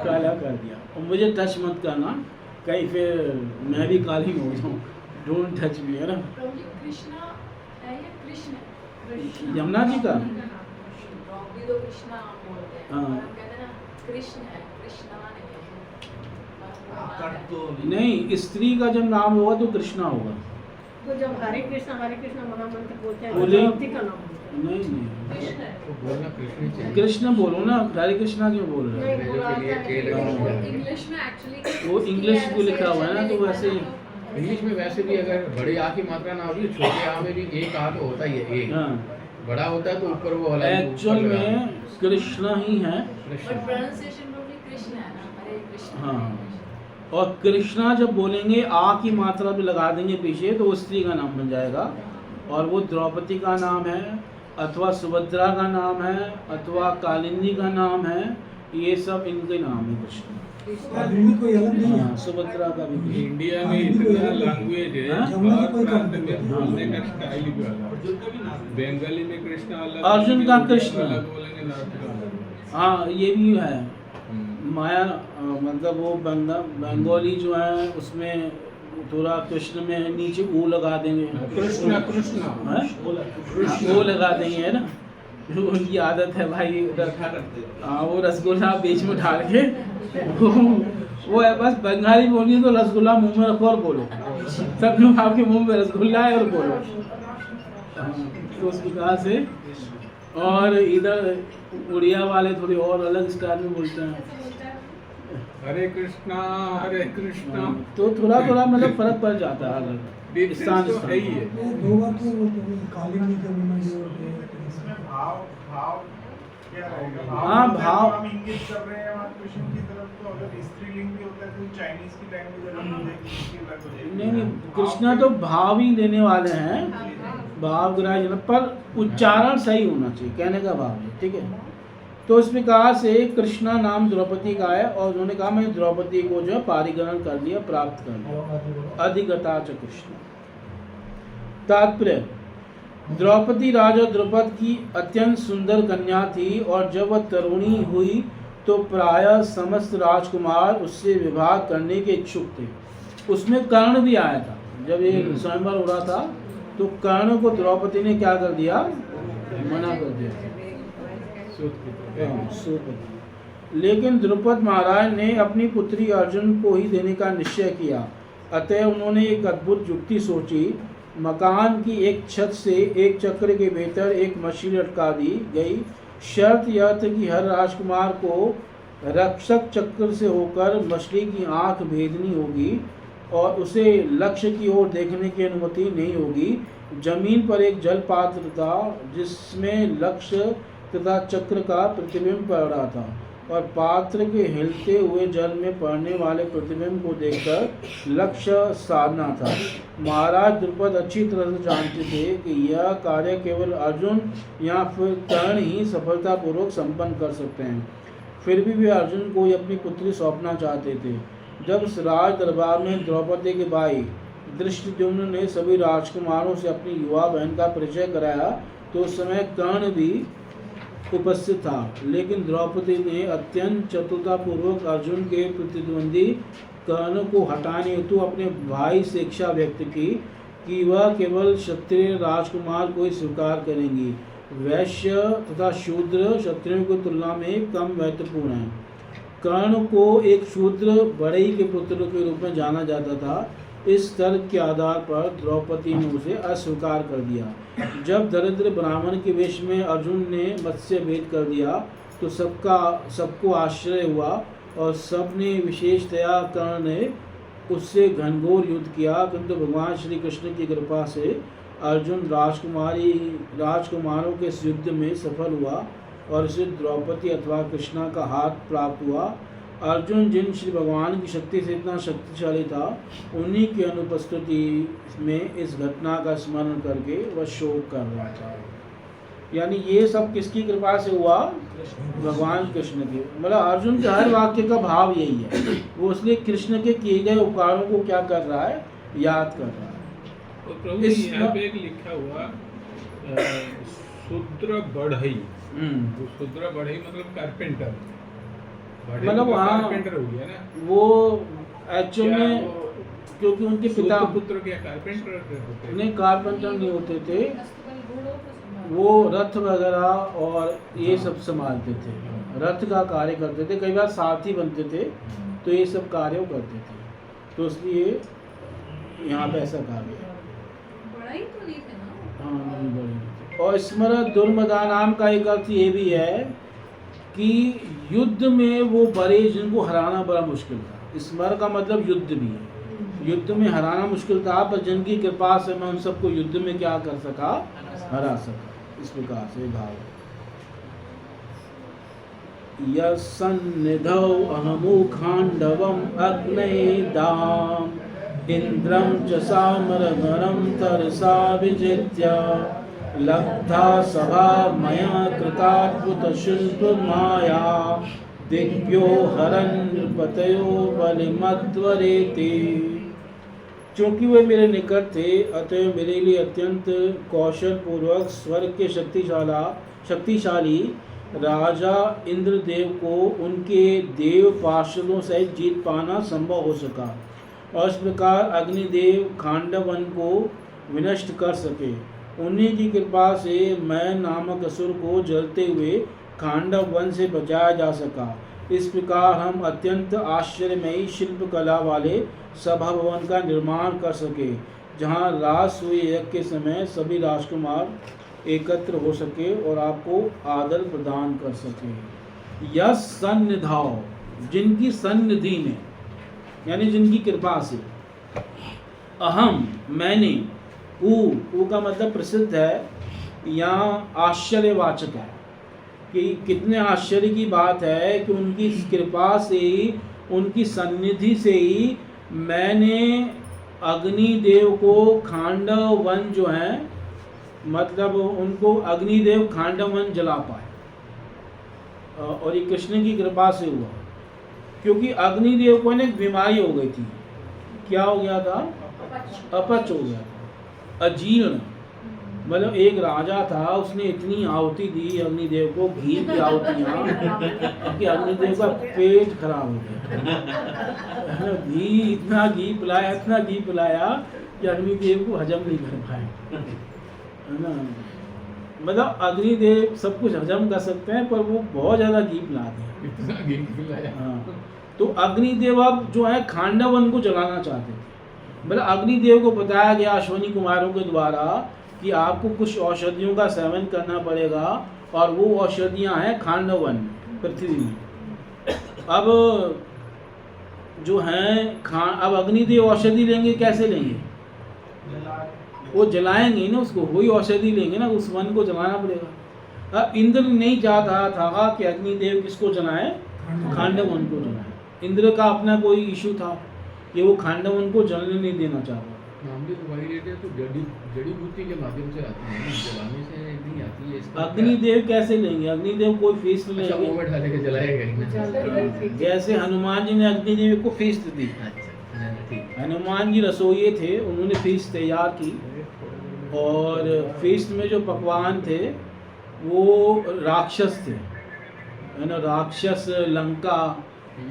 काला कर दिया। और मुझे टच मत करना, कहीं फिर मैं भी काली हो जाऊँ। डोंट टच मी, है ना। कृष्णा है या कृष्ण? यमुना जी का? द्रौपदी तो कृष्णा बोलते हैं, हाँ। और हम कहते हैं ना कृष्ण है, कृष्णा नहीं, स्त्री का जब नाम होगा तो कृष्णा होगा। तो जब हरे कृष्णा महामंत्र बोलते हैं बोले- द्रौपदी का नाम बोलते हैं। नहीं, कृष्ण है। तो बोलना कृष्ण चाहिए। कृष्ण बोलो ना, हरे कृष्णा क्यों बोल रहे हो? नहीं, बोला के लिए जाता है, के लगा वो है। इंग्लिश में एक्चुअली वो इंग्लिश को लिखा हुआ है ना, तो वैसे ही। इंग्लिश में वैसे भी अगर बड़े आ की मात्रा ना होगी, छोटे आ में भी एक आ तो होता ही है, एक हाँ, बड़ा होता है तो ऊपर वो वाला एक्चुअल में कृष्ण ही है। कृष्ण। प्रोनाउंसिएशन में भी कृष्ण है ना, हरे कृष्ण। हाँ, और कृष्णा जब बोलेंगे आ की मात्रा भी लगा देंगे पीछे तो वो स्त्री का नाम बन जाएगा। और वो द्रौपदी का नाम है, अथवा सुभद्रा का नाम है, अथवा कालिंदी का नाम है। ये सब इनके नाम है कृष्ण। कालिंदी कोई अलग नहीं है। हाँ, सुभद्रा का भी कृष्ण। इंडिया में इतना लैंग्वेज है, हाँ? हर प्रांत में बोलने का स्टाइल भी अलग है। बंगाली में कृष्ण अलग, अर्जुन का कृष्ण। अलग बोलेंगे, नॉर्थ का अलग। हाँ, ये भी है। माया मतलब वो बंगाली जो है उसमें थोड़ा कृष्ण में नीचे ओ लगा देंगे। कृष्णा कृष्णा हाँ, ओ लगा देंगे, है ना। उनकी आदत है भाई। हाँ, वो रसगुल्ला बीच में डाल के वो है। बस बंगाली बोलिए तो रसगुल्ला मुंह में रखो और बोलो। सब लोग आपके मुंह में रसगुल्ला है और बोलो। तो उस प्रकार से। और इधर उड़िया वाले थोड़ी और अलग स्टाइल में बोलते हैं। हरे कृष्णा हरे कृष्णा। तो थोड़ा थोड़ा मतलब फर्क पड़ जाता है अलग डिफरेंस तो है ही है। दो बार तो कालिंदी का भी इसमें भाव भाव क्या रहेगा? हाँ, मतलब भाव- हम इंगित कर रहे हैं वहाँ कृष्ण की तरफ, तो अगर स्त्रीलिंग भी होता है तो चाइनीज की लैंग्वेज अलग हो जाएगी, इसकी अलग हो जाएगी। नहीं नहीं, कृष्णा तो भाव ही देने वाले हैं। भाव ग्राह्य, पर उच्चारण सही होना चाहिए, कहने का भाव है, ठीक है। तो इस प्रकार से कृष्णा नाम द्रौपदी का है। और उन्होंने कहा मैं द्रौपदी को जो है पारिग्रहण कर लिया, प्राप्त कर लिया। अधिगता च कृष्ण। तात्पर्य, द्रौपदी राजा द्रुपद की अत्यंत सुंदर कन्या थी और जब वह तरुणी हुई तो प्रायः समस्त राजकुमार उससे विवाह करने के इच्छुक थे। उसमें कर्ण भी आया था। जब ये स्वयंवर हो रहा था तो कर्ण को द्रौपदी ने क्या कर दिया, मना कर दिया। लेकिन द्रुपद महाराज ने अपनी पुत्री अर्जुन को ही देने का निश्चय किया। अतः उन्होंने एक अद्भुत युक्ति सोची। मकान की एक छत से एक चक्र के भीतर एक मछली लटका दी गई। शर्त यह थी कि हर राजकुमार को रक्षक चक्र से होकर मछली की आंख भेदनी होगी और उसे लक्ष्य की ओर देखने की अनुमति नहीं होगी। जमीन पर एक जल पात्र था जिसमें लक्ष्य तथा चक्र का प्रतिबिंब पड़ रहा था और पात्र के हिलते हुए जल में पड़ने वाले प्रतिबिंब को देखकर लक्ष्य साधना था। महाराज द्रुपद अच्छी तरह से जानते थे कि यह कार्य केवल अर्जुन या फिर कर्ण ही सफलतापूर्वक संपन्न कर सकते हैं। फिर भी वे अर्जुन को ही अपनी पुत्री सौंपना चाहते थे। जब राज दरबार में द्रौपदी के भाई धृष्टद्युम्न ने सभी राजकुमारों से अपनी युवा बहन का परिचय कराया तो उस समय कर्ण भी उपस्थित था। लेकिन द्रौपदी ने अत्यंत चतुरतापूर्वक अर्जुन के प्रतिद्वंदी कर्ण को हटाने हेतु अपने भाई से इच्छा व्यक्त की कि वह केवल क्षत्रिय राजकुमार को ही स्वीकार करेंगी। वैश्य तथा शूद्र क्षत्रियों की तुलना में कम महत्वपूर्ण है। कर्ण को एक शूद्र बढ़ई के पुत्र के रूप में जाना जाता था। इस तर्क के आधार पर द्रौपदी ने उसे अस्वीकार कर दिया। जब दरिद्र ब्राह्मण के वेश में अर्जुन ने मत्स्य भेद कर दिया तो सबको आश्चर्य हुआ और सबने विशेषतया कर्ण ने उससे घनघोर युद्ध किया। किंतु भगवान श्री कृष्ण की कृपा से अर्जुन राजकुमारों के इस युद्ध में सफल हुआ और उसे द्रौपदी अथवा कृष्णा का हाथ प्राप्त हुआ। अर्जुन जिन श्री भगवान की शक्ति से इतना शक्तिशाली था उन्हीं की अनुपस्थिति में इस घटना का स्मरण करके वह शोक कर रहा था। यानी ये सब किसकी कृपा से हुआ, भगवान कृष्ण की। मतलब अर्जुन के हर वाक्य का भाव यही है, वो इसलिए कृष्ण के किए गए उपकारों को क्या कर रहा है, याद कर रहा है। और प्रभु जी यहाँ पे एक लिखा हुआ शूद्र बढ़ई, शूद्र बढ़ई मतलब कारपेंटर, मतलब हाँ कारपेंटर हो गया ना वो एक्चुअल में, क्योंकि उनके पिता पुत्र क्या कारपेंटर होते हैं? नहीं, कारपेंटर नहीं होते थे, वो रथ वगैरह और ये सब संभालते थे, रथ का कार्य करते थे, कई बार साथी बनते थे तो ये सब कार्य वो करते थे, तो इसलिए यहाँ पे ऐसा कहा गया। बड़ा ही तो नहीं थे ना। हाँ नहीं, बड़ी। और स्मर दुर्मदा नाम का एक अर्थ ये भी है कि युद्ध में वो बड़े जिनको हराना बड़ा मुश्किल था। स्मर का मतलब युद्ध भी है, युद्ध में हराना मुश्किल था पर जिनकी कृपा से मैं उन सबको युद्ध में क्या कर सका, हरा सका। इस प्रकार से भाव यन्निधौ अहमु खांडवम अग्नेदाम इंद्रम च सामरगणम तरसा विजित्य लब्धा सभा मया कृताद्भुत शिल्प माया दिव्यो हरन नृपतयो बलिमद्वरेते। चूँकि वे मेरे निकट थे अतः मेरे लिए अत्यंत कौशल पूर्वक स्वर्ग के शक्तिशाली राजा इंद्रदेव को उनके देव पार्षदों सहित जीत पाना संभव हो सका और इस प्रकार अग्निदेव खांडव वन को विनष्ट कर सके। उन्हीं की कृपा से मैं नामक असुर को जलते हुए खांडव वन से बचाया जा सका। इस प्रकार हम अत्यंत आश्चर्यमयी शिल्प कला वाले सभा भवन का निर्माण कर सके जहाँ रास हुए यज्ञ के समय सभी राजकुमार एकत्र हो सके और आपको आदर प्रदान कर सके। यह सन्निधाव, जिनकी सन्निधि में यानी जिनकी कृपा से, अहम मैंने, ऊ का मतलब प्रसिद्ध है, यहाँ आश्चर्यवाचक है कि कितने आश्चर्य की बात है कि उनकी कृपा से ही, उनकी सन्निधि से ही मैंने अग्निदेव को खांडव वन जो है, मतलब उनको अग्निदेव खांडव वन जला पाए और ये कृष्ण की कृपा से हुआ। क्योंकि अग्निदेव को एक बीमारी हो गई थी, क्या हो गया था, अपच हो गया था, अजीर्ण, मतलब एक राजा था, उसने इतनी आहुति दी अग्निदेव को, घी की आहुतियाँ, कि अग्निदेव का पेट खराब हो गया। घी इतना घी पिलाया कि अग्निदेव को हजम नहीं कर पाए, है ना। मतलब अग्निदेव सब कुछ हजम कर सकते हैं, पर वो बहुत ज़्यादा घी पिला दिया। इतना घी खिलाया। हाँ, तो अग्निदेव अब जो है खांडव वन को जलाना चाहते थे। मतलब अग्निदेव को बताया गया अश्विनी कुमारों के द्वारा कि आपको कुछ औषधियों का सेवन करना पड़ेगा, और वो औषधियाँ हैं खांडव वन पृथ्वी में। अब जो हैं अब अग्निदेव औषधि लेंगे, कैसे लेंगे? वो जलाएंगे ना उसको, वही औषधि लेंगे ना, उस वन को जलाना पड़ेगा। अब इंद्र नहीं चाहता था कि अग्निदेव किसको जलाए, खांडव वन को जलाए। इंद्र का अपना कोई इशू था कि वो खांडव वन को जलने नहीं देना चाहता। मामले तो वही रहते हैं, तो जड़ी बूटी के माध्यम से आती है, जलाने से नहीं आती है। इसका अग्निदेव कैसे लेंगे? अग्निदेव कोई फीस अच्छा, लेंगे? वो बैठा लेके जलाएगा ही ना। जैसे हनुमान जी ने अग्निदेव को फीस दी। अच्छा, ठीक। हनुमान जी रसोइये थे, उन्होंने फीस तैयार की, और फीस्ट में जो पकवान थे वो राक्षस थे, है ना। राक्षस लंका,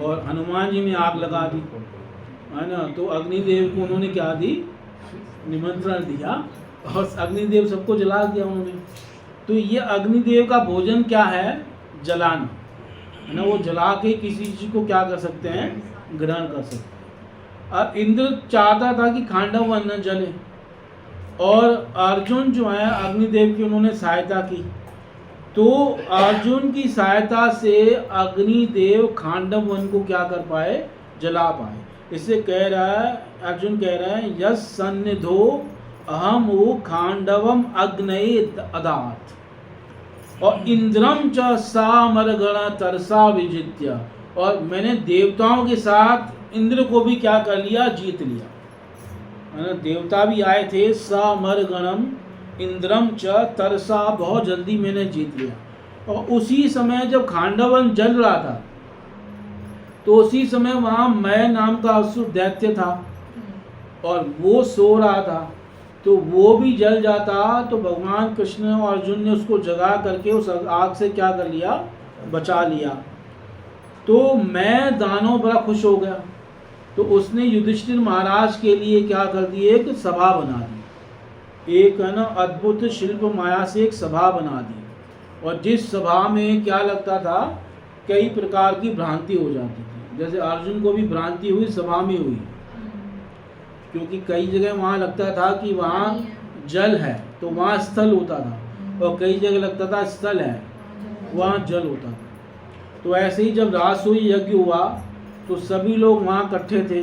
और हनुमान जी ने आग लगा दी, है ना। तो अग्निदेव को उन्होंने क्या दी, निमंत्रण दिया, और अग्निदेव सबको जला दिया उन्होंने। तो ये अग्निदेव का भोजन क्या है? जलाना, है ना। वो जला के किसी चीज़ को क्या कर सकते हैं, ग्रहण कर सकते हैं। अब इंद्र चाहता था कि खांडव वन न जले, और अर्जुन जो है अग्निदेव की उन्होंने सहायता की। तो अर्जुन की सहायता से अग्निदेव खांडव वन को क्या कर पाए, जला पाए। इससे कह रहा है, अर्जुन कह रहा है, यस सन्निधो अहम वो खांडवम अग्नये अदात, और इंद्रम च सामरगण तरसा विजित्य, और मैंने देवताओं के साथ इंद्र को भी क्या कर लिया, जीत लिया, है ना। देवता भी आए थे, सामरगणम इंद्रम च तरसा, बहुत जल्दी मैंने जीत लिया। और उसी समय जब खांडवन जल रहा था, तो उसी समय वहाँ मैं नाम का असुर दैत्य था, और वो सो रहा था, तो वो भी जल जाता। तो भगवान कृष्ण और अर्जुन ने उसको जगा करके उस आग से क्या कर लिया, बचा लिया। तो मैं दानव बड़ा खुश हो गया, तो उसने युधिष्ठिर महाराज के लिए क्या कर दी, एक सभा बना दी, एक है ना अद्भुत शिल्प माया से एक सभा बना दी। और जिस सभा में क्या लगता था, कई प्रकार की भ्रांति हो जाती थी। जैसे अर्जुन को भी भ्रांति हुई, सभा में हुई, क्योंकि कई जगह वहाँ लगता था कि वहाँ जल है तो वहाँ स्थल होता था, और कई जगह लगता था स्थल है वहाँ जल होता था। तो ऐसे ही जब राजसूय यज्ञ हुआ तो सभी लोग वहाँ इकट्ठे थे,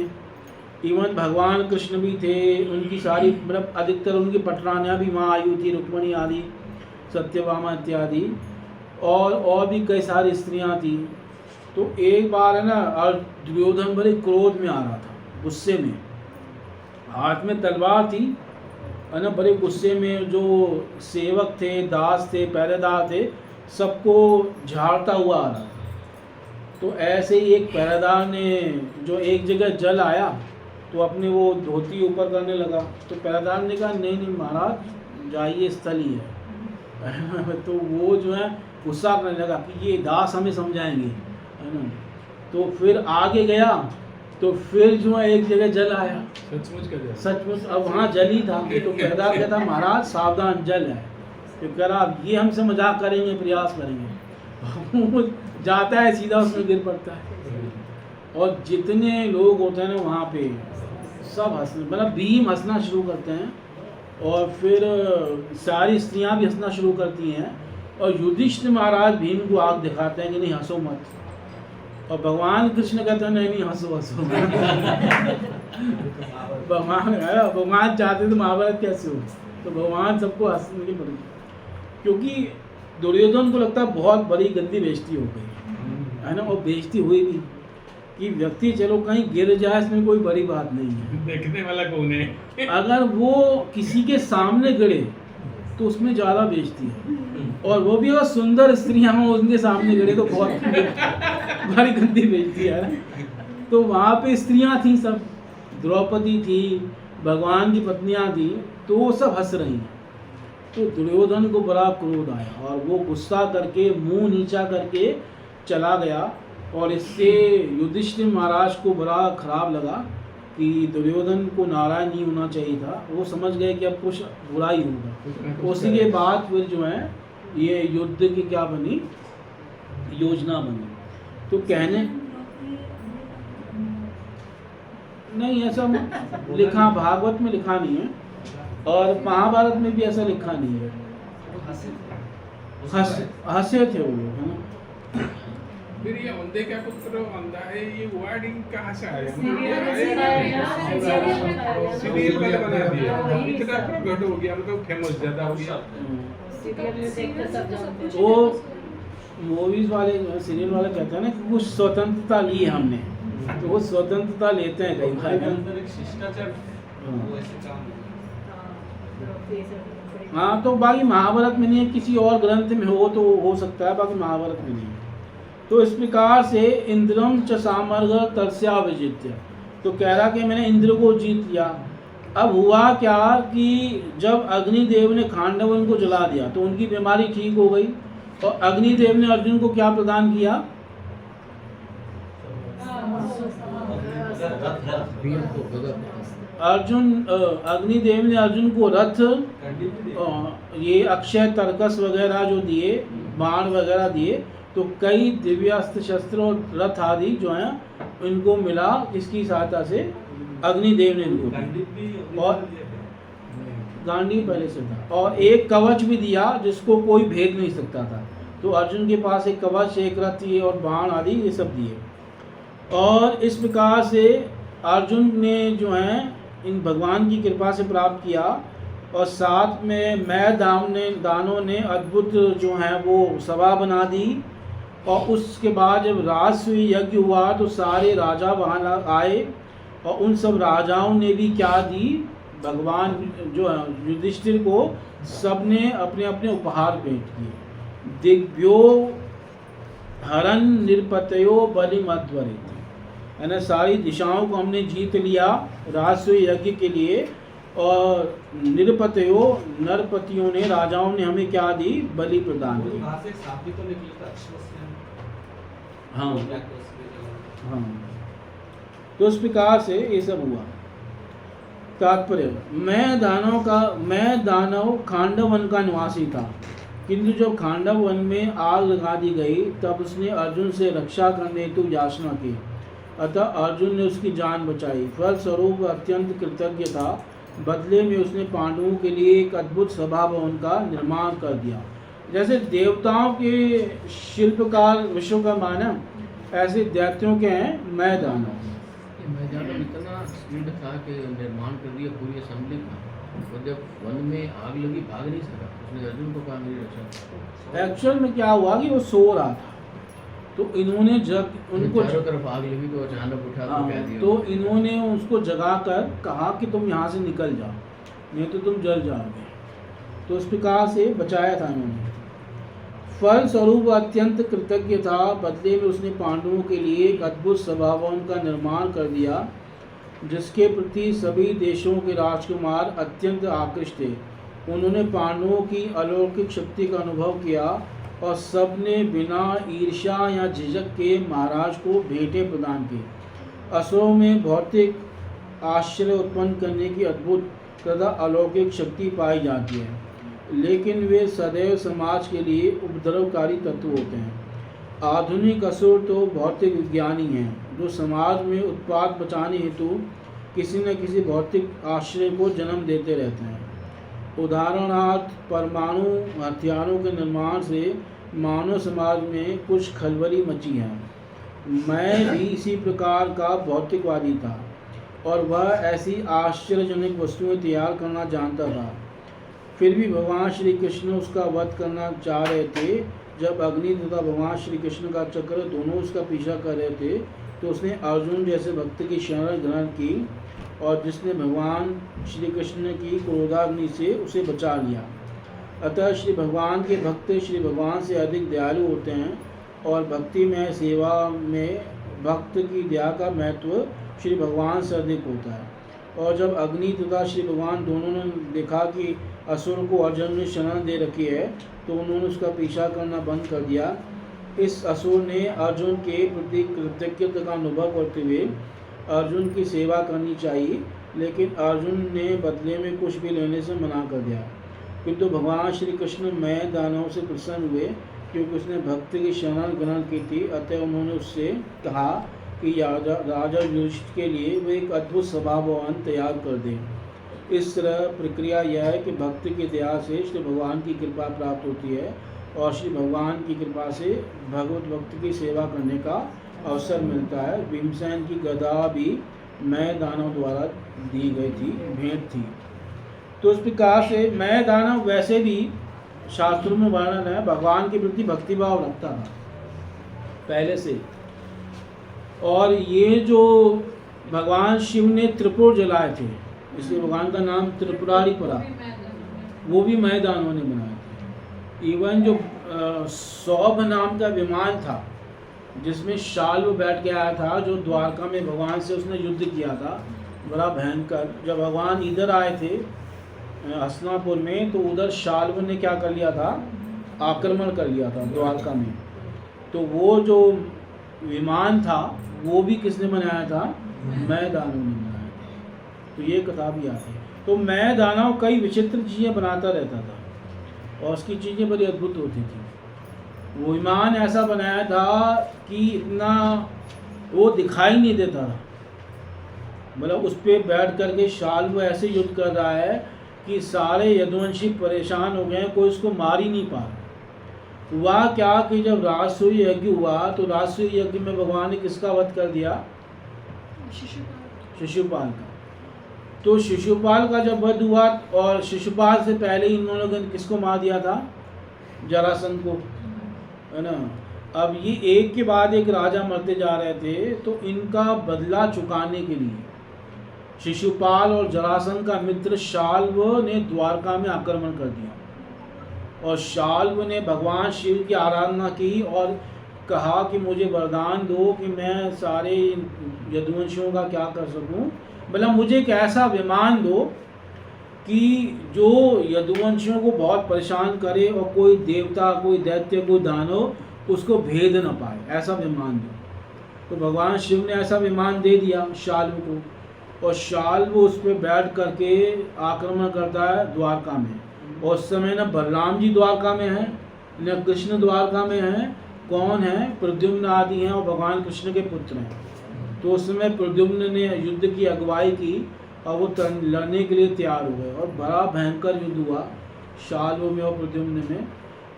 इवन भगवान कृष्ण भी थे, उनकी सारी मतलब अधिकतर उनकी पटरानियाँ भी वहाँ आई हुई थी, रुक्मणी आदि, सत्यभामा इत्यादि, और भी कई सारी स्त्रियाँ थी। तो एक बार है ना, और दुर्योधन बड़े क्रोध में आ रहा था, गुस्से में, हाथ में तलवार थी, है ना, बड़े गुस्से में। जो सेवक थे, दास थे, पहरेदार थे, सबको झाड़ता हुआ आ रहा था। तो ऐसे ही एक पहरेदार ने, जो एक जगह जल आया तो अपने वो धोती ऊपर करने लगा, तो पहरेदार ने कहा नहीं नहीं महाराज, जाइए, स्थल ही है। तो वो जो है गुस्सा करने लगा कि ये दास हमें समझाएंगे, है ना। तो फिर आगे गया, तो फिर जो है एक जगह जल आया, सचमुच अब वहाँ जल ही था। तो पहरेदार कहता महाराज सावधान, जल है। तो कह रहा ये हमसे मजाक करेंगे, प्रयास करेंगे। जाता है सीधा उसमें गिर पड़ता है, और जितने लोग होते हैं ना वहाँ पे सब हंसने, मतलब भीम हंसना शुरू करते हैं, और फिर सारी स्त्रियाँ भी हंसना शुरू करती हैं, और युधिष्ठिर महाराज भीम को आग दिखाते हैं कि नहीं हंसो मत, और भगवान कृष्ण कहते हैं नहीं नहीं हंसो हंसो। भगवान चाहते तो महाभारत कैसे हो, तो भगवान सबको हंसने की पड़ेगी, क्योंकि दुर्योधन को लगता है बहुत बड़ी गंदी बेइज्जती हो गई, है ना। और बेइज्जती हुई भी कि व्यक्ति चलो कहीं गिर जाए, इसमें कोई बड़ी बात नहीं है, देखने वाला कौन है। अगर वो किसी के सामने गिरे तो उसमें ज़्यादा बेइज्जती है, और वो भी अगर सुंदर स्त्रियाँ हों उनके सामने गिरे तो बहुत बड़ी गंदी बेइज्जती है ना। तो वहाँ पे स्त्रियाँ थी, सब द्रौपदी थी, भगवान की पत्नियाँ थी, तो वो सब हंस रही हैं। तो दुर्योधन को बड़ा क्रोध आया और वो गुस्सा करके मुंह नीचा करके चला गया। और इससे युधिष्ठिर महाराज को बड़ा खराब लगा कि दुर्योधन को नाराज नहीं होना चाहिए था। वो समझ गए कि अब कुछ बुरा ही होगा। उसी के बाद फिर जो है ये युद्ध की क्या बनी, योजना बनी। तो कहने नहीं, ऐसा लिखा भागवत में लिखा नहीं है और महाभारत में भी ऐसा लिखा नहीं है। हंसे थे वो लोग, है ना। फिर ये अंधे का पुत्र अंधा है, ये वर्डिंग कहाँ से आया? सीरियल वाले बना दिया, इतना प्रकट हो गया, मतलब फेमस ज्यादा हो गया। वो मूवीज वाले सीरियल वाले कहते हैं ना कि कुछ स्वतंत्रता ली है हमने, तो वो स्वतंत्रता लेते हैं कई बार। हाँ, तो बाकी महाभारत में नहीं है, किसी और ग्रंथ में हो तो हो सकता है, बाकी महाभारत में नहीं है। तो इस प्रकार से इंद्रम च सामर्ग तस्या विजित्य, तो कह रहा कि मैंने इंद्र को जीत लिया। अब हुआ क्या कि जब अग्निदेव ने खांडवन को जला दिया तो उनकी बीमारी ठीक हो गई और अग्निदेव ने अर्जुन को क्या प्रदान किया? अग्निदेव ने अर्जुन को रथ, ये अक्षय तर्कस वगैरह जो दिए, बाण वगैरह दिए, तो कई दिव्यास्त्र शस्त्र और रथ आदि जो हैं इनको मिला, इसकी सहायता से अग्निदेव ने इनको दिया। और गांडी पहले से था, और एक कवच भी दिया जिसको कोई भेद नहीं सकता था। तो अर्जुन के पास एक कवच, एक रथ ये और बाण आदि ये सब दिए। और इस प्रकार से अर्जुन ने जो है इन भगवान की कृपा से प्राप्त किया। और साथ में दानों ने अद्भुत जो है वो सभा बना दी। और उसके बाद जब राजसूय यज्ञ हुआ तो सारे राजा वहाँ आए और उन सब राजाओं ने भी क्या दी, भगवान जो है युधिष्ठिर को सबने अपने अपने उपहार भेंट किए। दिव्यो हरन निरपतयो बलिमध्वरित, है ना, सारी दिशाओं को हमने जीत लिया राजसूय यज्ञ के लिए। और निरपतयो नरपतियों ने, राजाओं ने हमें क्या दी, बलि प्रदान की। हाँ हाँ, तो इस प्रकार से ये सब हुआ। तात्पर्य, मैं दानव खांडव वन का निवासी था, किंतु जब खांडव वन में आग लगा दी गई तब उसने अर्जुन से रक्षा करने हेतु याचना की, अतः अर्जुन ने उसकी जान बचाई। फलस्वरूप अत्यंत कृतज्ञ था। बदले में उसने पांडवों के लिए एक अद्भुत सभा भवन का निर्माण कर दिया। जैसे देवताओं के शिल्पकार विश्वकर्मा ना, ऐसे दैत्यों के हैं मैं दानव। मैदान इतना स्पीड था कि निर्माण कर दिया पूरी असेंबली का, और जब वन में आग लगी भाग नहीं सका, उसने अर्जुन को कहा मेरी रक्षा। एक्चुअल में क्या हुआ कि वो सो रहा था, तो इन्होंने जब उनको चारों तरफ आग लगी तो अचानक उठा तो कह दिया। तो इन्होंने उसको जगाकर कहा कि तुम यहाँ से निकल जाओ, नहीं तो तुम जल जाओगे। तो इस प्रकार से बचाया था इन्होंने। फल स्वरूप अत्यंत कृतज्ञ था। बदले में उसने पांडवों के लिए एक अद्भुत सभा भवन का निर्माण कर दिया, जिसके प्रति सभी देशों के राजकुमार अत्यंत आकृष्ट थे। उन्होंने पांडवों की अलौकिक शक्ति का अनुभव किया और सबने बिना ईर्ष्या या झिझक के महाराज को भेंटें प्रदान की। असुरों में भौतिक आश्चर्य उत्पन्न करने की अद्भुत तथा अलौकिक शक्ति पाई जाती है, लेकिन वे सदैव समाज के लिए उपद्रवकारी तत्व होते हैं। आधुनिक असुर तो भौतिक विज्ञानी हैं, जो समाज में उत्पाद बचाने हेतु किसी न किसी भौतिक आश्चर्य को जन्म देते रहते हैं। उदाहरणार्थ, परमाणु हथियारों के निर्माण से मानव समाज में कुछ खलबली मची है। मैं भी इसी प्रकार का भौतिकवादी था और वह ऐसी आश्चर्यजनक वस्तुएं तैयार करना जानता था। फिर भी भगवान श्री कृष्ण उसका वध करना चाह रहे थे। जब अग्नि तथा भगवान श्री कृष्ण का चक्र दोनों उसका पीछा कर रहे थे, तो उसने अर्जुन जैसे भक्त की शरण ग्रहण की और जिसने भगवान श्री कृष्ण की क्रोधाग्नि से उसे बचा लिया। अतः श्री भगवान के भक्त श्री भगवान से अधिक दयालु होते हैं और भक्ति में सेवा में भक्त की दया का महत्व श्री भगवान से अधिक होता है। और जब अग्नि तथा श्री भगवान दोनों ने देखा कि असुर को अर्जुन ने शरण दे रखी है तो उन्होंने उसका पीछा करना बंद कर दिया। इस असुर ने अर्जुन के प्रति कृतज्ञता का अनुभव करते हुए अर्जुन की सेवा करनी चाहिए, लेकिन अर्जुन ने बदले में कुछ भी लेने से मना कर दिया। किंतु भगवान श्री कृष्ण मय दानव से प्रसन्न हुए क्योंकि उसने भक्ति की शरण ग्रहण की थी। अतः उन्होंने उससे कहा कि राजा युधिष्ठिर के लिए वो एक अद्भुत स्वभाववान तैयार कर दें। इस तरह प्रक्रिया यह है कि भक्ति की दया से श्री भगवान की कृपा प्राप्त होती है और श्री भगवान की कृपा से भगवत भक्त की सेवा करने का अवसर मिलता है। भीमसेन की गदा भी मय दानव द्वारा दी गई थी, भेंट थी। तो इस प्रकार से मय दानव वैसे भी शास्त्रों में वर्णन है, भगवान के प्रति भक्तिभाव रखता था पहले से। और ये जो भगवान शिव ने त्रिपुर जलाए थे, इसलिए भगवान का नाम त्रिपुरारी पड़ा, वो भी मय दानवों ने बनाए थे। इवन जो सौभ नाम का विमान था जिसमें शाल्व बैठ के आया था, जो द्वारका में भगवान से उसने युद्ध किया था बड़ा भयंकर, जब भगवान इधर आए थे हस्तिनापुर में, तो उधर शाल्व ने क्या कर लिया था, आक्रमण कर लिया था द्वारका में। तो वो जो विमान था वो भी किसने बनाया था, मय दानव ने बनाया था। तो ये कथा भी आती है। तो मय दानव कई विचित्र चीज़ें बनाता रहता था और उसकी चीज़ें बड़ी अद्भुत होती थी। वो विमान ऐसा बनाया था कि इतना वो दिखाई नहीं देता था, मतलब उस पर बैठ करके शाल्व ऐसे युद्ध कर रहा है कि सारे यदुवंशी परेशान हो गए, कोई उसको मार ही नहीं पा रहा। हुआ क्या कि जब राजसूय यज्ञ हुआ तो राजसूय यज्ञ में भगवान ने किसका वध कर दिया, शिशुपाल का। तो शिशुपाल का जब वध हुआ और शिशुपाल से पहले इन लोगों ने किसको मार दिया था, जरासंध को, है ना। अब ये एक के बाद एक राजा मरते जा रहे थे, तो इनका बदला चुकाने के लिए शिशुपाल और जरासंध का मित्र शाल्व ने द्वारका में आक्रमण कर दिया और शाल्व ने भगवान शिव की आराधना की और कहा कि मुझे वरदान दो कि मैं सारे यदुवंशियों का क्या कर सकूं, मतलब मुझे एक ऐसा विमान दो कि जो यदुवंशियों को बहुत परेशान करे और कोई देवता, कोई दैत्य, कोई दानव उसको भेद न पाए, ऐसा विमान दो। तो भगवान शिव ने ऐसा विमान दे दिया शाल्व को, और शाल्व उस पर बैठ करके आक्रमण करता है द्वारका में। और उस समय न बलराम जी द्वारका में हैं, न कृष्ण द्वारका में हैं। कौन है, प्रद्युम्न आदि हैं और भगवान कृष्ण के पुत्र हैं। तो उस समय प्रद्युम्न ने युद्ध की अगुवाई की और वो लड़ने के लिए तैयार हुए और बड़ा भयंकर युद्ध हुआ शाल्व में और प्रद्युम्न में।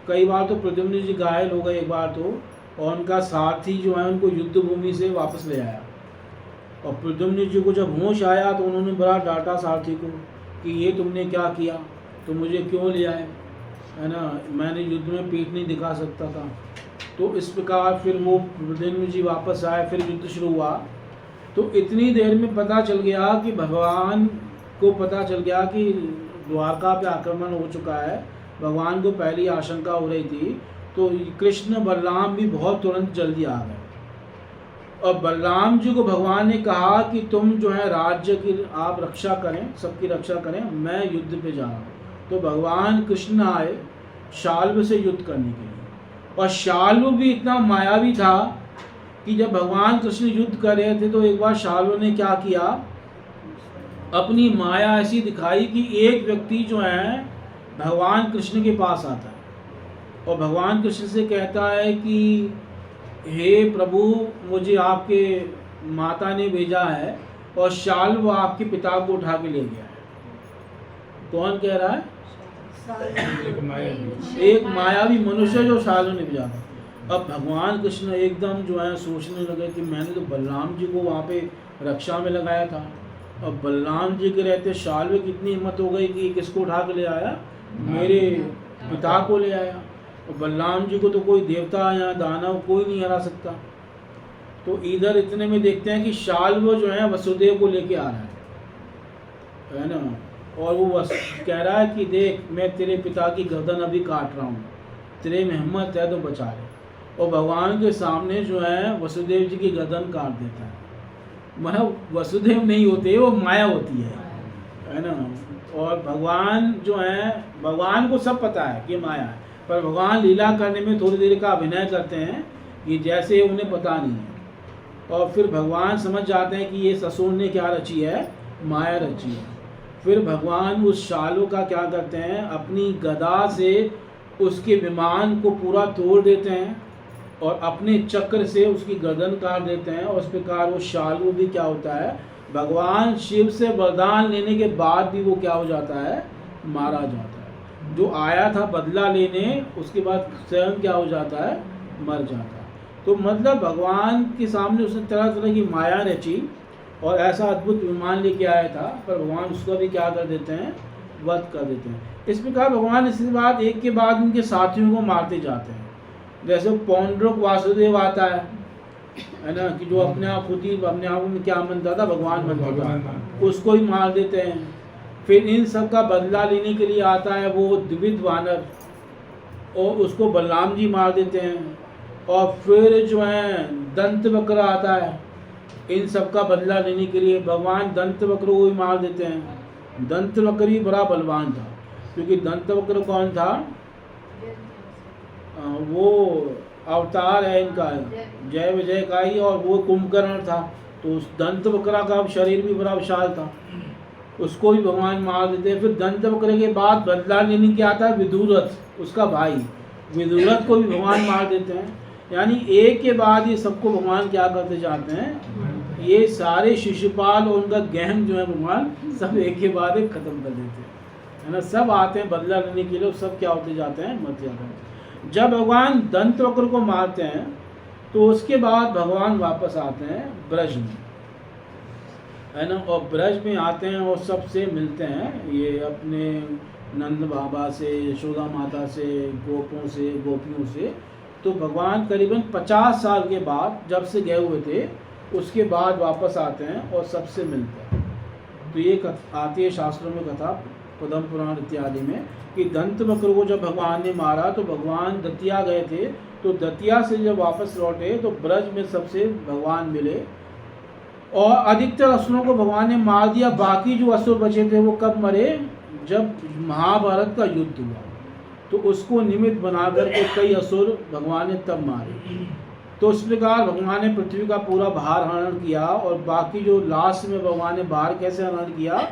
कई बार तो प्रद्युम्न जी घायल हो गए एक बार तो, और उनका सारथी जो है उनको युद्ध भूमि से वापस ले आया। और प्रद्युम्न जी को जब होश आया तो उन्होंने बड़ा डांटा सारथी को कि ये तुमने क्या किया, तो मुझे क्यों ले आए, है ना, मैंने युद्ध में पीठ नहीं दिखा सकता था। तो इस प्रकार फिर वो प्रद्युम्न जी वापस आए, फिर युद्ध शुरू हुआ। तो इतनी देर में पता चल गया कि भगवान को पता चल गया कि द्वारका पे आक्रमण हो चुका है। भगवान को पहली आशंका हो रही थी, तो कृष्ण बलराम भी बहुत तुरंत जल्दी आ गए। और बलराम जी को भगवान ने कहा कि तुम जो है राज्य की आप रक्षा करें, सबकी रक्षा करें, मैं युद्ध पे जा रहा हूँ। तो भगवान कृष्ण आए शाल्व से युद्ध करने के लिए। और शाल्व भी इतना मायावी था कि जब भगवान कृष्ण युद्ध कर रहे थे तो एक बार शाल्व ने क्या किया, अपनी माया ऐसी दिखाई कि एक व्यक्ति जो है भगवान कृष्ण के पास आता है और भगवान कृष्ण से कहता है कि हे प्रभु, मुझे आपके माता ने भेजा है और शाल्व आपके पिता को उठा के ले गया है। कौन कह रहा है, एक मायावी मनुष्य जो शाल्व ने भेजा था। अब भगवान कृष्ण एकदम जो है सोचने लगे कि मैंने तो बलराम जी को वहाँ पे रक्षा में लगाया था, और बलराम जी के रहते शाल्व की इतनी हिम्मत हो गई कि किसको उठा के ले आया, मेरे पिता को ले आया। और बलराम जी को तो कोई देवता या दानव कोई नहीं हरा सकता। तो इधर इतने में देखते हैं कि शाल्व जो है वसुदेव को लेके आ रहा है ना, और वो कह रहा है कि देख, मैं तेरे पिता की गर्दन अभी काट रहा हूँ, तेरे में हिम्मत है तो बचा ले। और भगवान के सामने जो है वसुदेव जी की गर्दन काट देता है। मतलब वसुदेव नहीं होते, वो माया होती है ना। और भगवान जो है, भगवान को सब पता है कि माया है, पर भगवान लीला करने में थोड़ी देर का अभिनय करते हैं कि जैसे उन्हें पता नहीं है, और फिर भगवान समझ जाते हैं कि ये ससुर ने क्या रची है, माया रची है। फिर भगवान उस शालू का क्या करते हैं, अपनी गदा से उसके विमान को पूरा तोड़ देते हैं और अपने चक्र से उसकी गर्दन काट देते हैं, और इस प्रकार वो शालू भी क्या होता है, भगवान शिव से वरदान लेने के बाद भी वो क्या हो जाता है, मारा जाता है। जो आया था बदला लेने, उसके बाद स्वयं क्या हो जाता है, मर जाता है। तो मतलब भगवान के सामने उसने तरह तरह की माया रची और ऐसा अद्भुत विमान लेके आया था, पर भगवान उसका भी क्या कर देते हैं, वध कर देते हैं। इस प्रकार भगवान इसके बाद एक के बाद उनके साथियों को मारते जाते हैं। जैसे पौंड्रक वासुदेव आता है ना, कि जो अपने आप खुद ही अपने आप में क्या बनता था, भगवान बनता था, उसको ही मार देते हैं। फिर इन सब का बदला लेने के लिए आता है वो द्विविध वानर, और उसको बलराम जी मार देते हैं। और फिर जो है दंत वक्र आता है, इन सब का बदला लेने के लिए भगवान दंत वक्र को ही मार देते हैं। दंत वक्र ही बड़ा बलवान था, क्योंकि दंत वक्र कौन था, वो अवतार है इनका, जय विजय का ही, और वो कुंभकर्ण था। तो उस दंत वक्र का शरीर भी बड़ा विशाल था, उसको भी भगवान मार देते हैं। फिर दंत वक्र के बाद बदला लेने के आता है विदुरथ, उसका भाई विदुरथ को भी भगवान मार देते हैं। यानी एक के बाद ये सबको भगवान क्या करते जाते हैं, ये सारे शिशुपाल और उनका गैंग जो है भगवान सब एक के बाद एक खत्म कर देते हैं, है ना। सब आते हैं बदला लेने के लिए, सब क्या होते जाते हैं, मर जाते हैं। जब भगवान दंत वक्र को मारते हैं तो उसके बाद भगवान वापस आते हैं ब्रज में, है ना। और ब्रज में आते हैं और सबसे मिलते हैं, ये अपने नंद बाबा से, यशोदा माता से, गोपों से, गोपियों से। तो भगवान करीबन 50 साल के बाद जब से गए हुए थे, उसके बाद वापस आते हैं और सबसे मिलते हैं। तो ये आती है शास्त्रों में कथा, पद्म पुराण इत्यादि में, कि दंत वक्र को जब भगवान ने मारा तो भगवान दतिया गए थे, तो दतिया से जब वापस लौटे तो ब्रज में सबसे भगवान मिले, और अधिकतर असुरों को भगवान ने मार दिया। बाकी जो असुर बचे थे वो कब मरे, जब महाभारत का युद्ध हुआ, तो उसको निमित्त बनाकर के कई असुर भगवान ने तब मारे। तो इस प्रकार भगवान ने पृथ्वी का पूरा भार हरण किया, और बाकी जो लास्ट में भगवान ने भार कैसे हरण किया,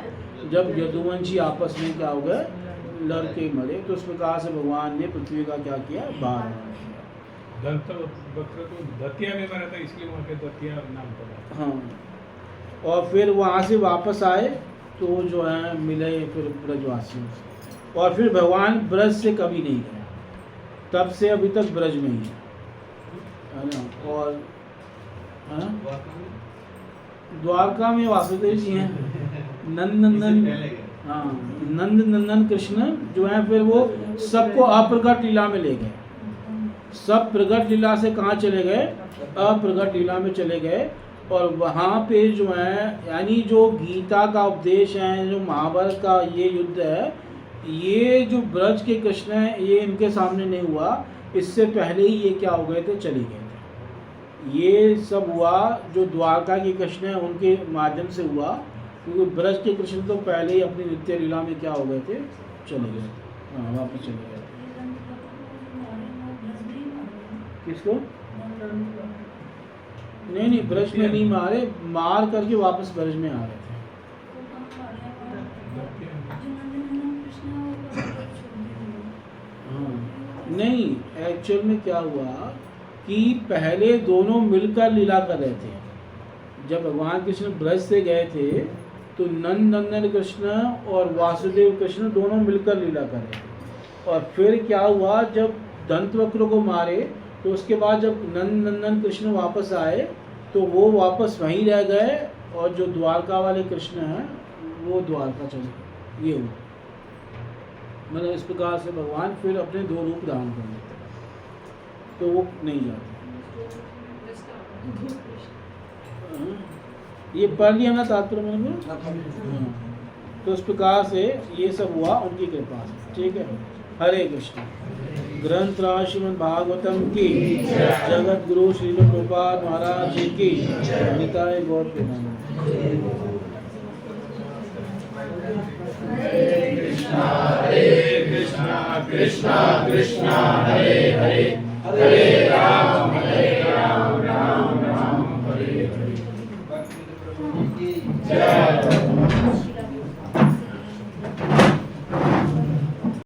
जब यदुवंशी आपस में क्या हो गए, लड़के मरे। तो इस प्रकार से भगवान ने पृथ्वी का क्या किया, भार हरण किया। दंत वक्र को दतिया में मारा था, इसलिए वहाँ पे दतिया नाम पड़ा। हाँ, और फिर वहाँ से वापस आए तो जो है मिले फिर ब्रजवासियों से, और फिर भगवान ब्रज से कभी नहीं गए, तब से अभी तक ब्रज में ही है ना। और द्वारका में वासुदेव जी हैं, नंद नंदन, हाँ नंद नंदन कृष्ण जो है, फिर वो सबको अप्रगट लीला में ले गए। सब प्रगट लीला से कहाँ चले गए, अप्रगट लीला में चले गए। और वहाँ पे जो है, यानी जो गीता का उपदेश है, जो महाभारत का ये युद्ध है, ये जो ब्रज के कृष्ण हैं, ये इनके सामने नहीं हुआ, इससे पहले ही ये क्या हो गए थे, चले गए थे। ये सब हुआ जो द्वारका के कृष्ण हैं उनके माध्यम से हुआ, क्योंकि ब्रज के कृष्ण तो पहले ही अपनी नित्य लीला में क्या हो गए थे, चले गए थे। हाँ, वापस चले गए थे। किसको? नहीं, ब्रज में नहीं मारे, मार करके वापस ब्रज में आ रहे थे। हाँ, नहीं, एक्चुअल में क्या हुआ कि पहले दोनों मिलकर लीला कर रहे थे। जब भगवान कृष्ण ब्रज से गए थे तो नंद नंदन कृष्ण और वासुदेव कृष्ण दोनों मिलकर लीला कर रहे थे। और फिर क्या हुआ, जब दंतवक्र को मारे तो उसके बाद जब नंद नंदन कृष्ण वापस आए तो वो वापस वहीं रह गए, और जो द्वारका वाले कृष्ण हैं वो द्वारका चले गए। ये हुआ, मतलब इस प्रकार से भगवान फिर अपने दो रूप धारण कर लेते हैं, तो वो नहीं जाते। ये पढ़ लिया ना तात्पर्य मैंने। तो इस प्रकार से ये सब हुआ उनकी कृपा से, ठीक है। हरे कृष्ण। ग्रंथ राज श्रीमद् भागवतम की, जगत गुरु श्रील प्रभुपाद महाराज जी की, निताय गौर प्रेमानंद। कृष्णा कृष्णा हरे हरे हरे राम राम राम हरे हरे। जय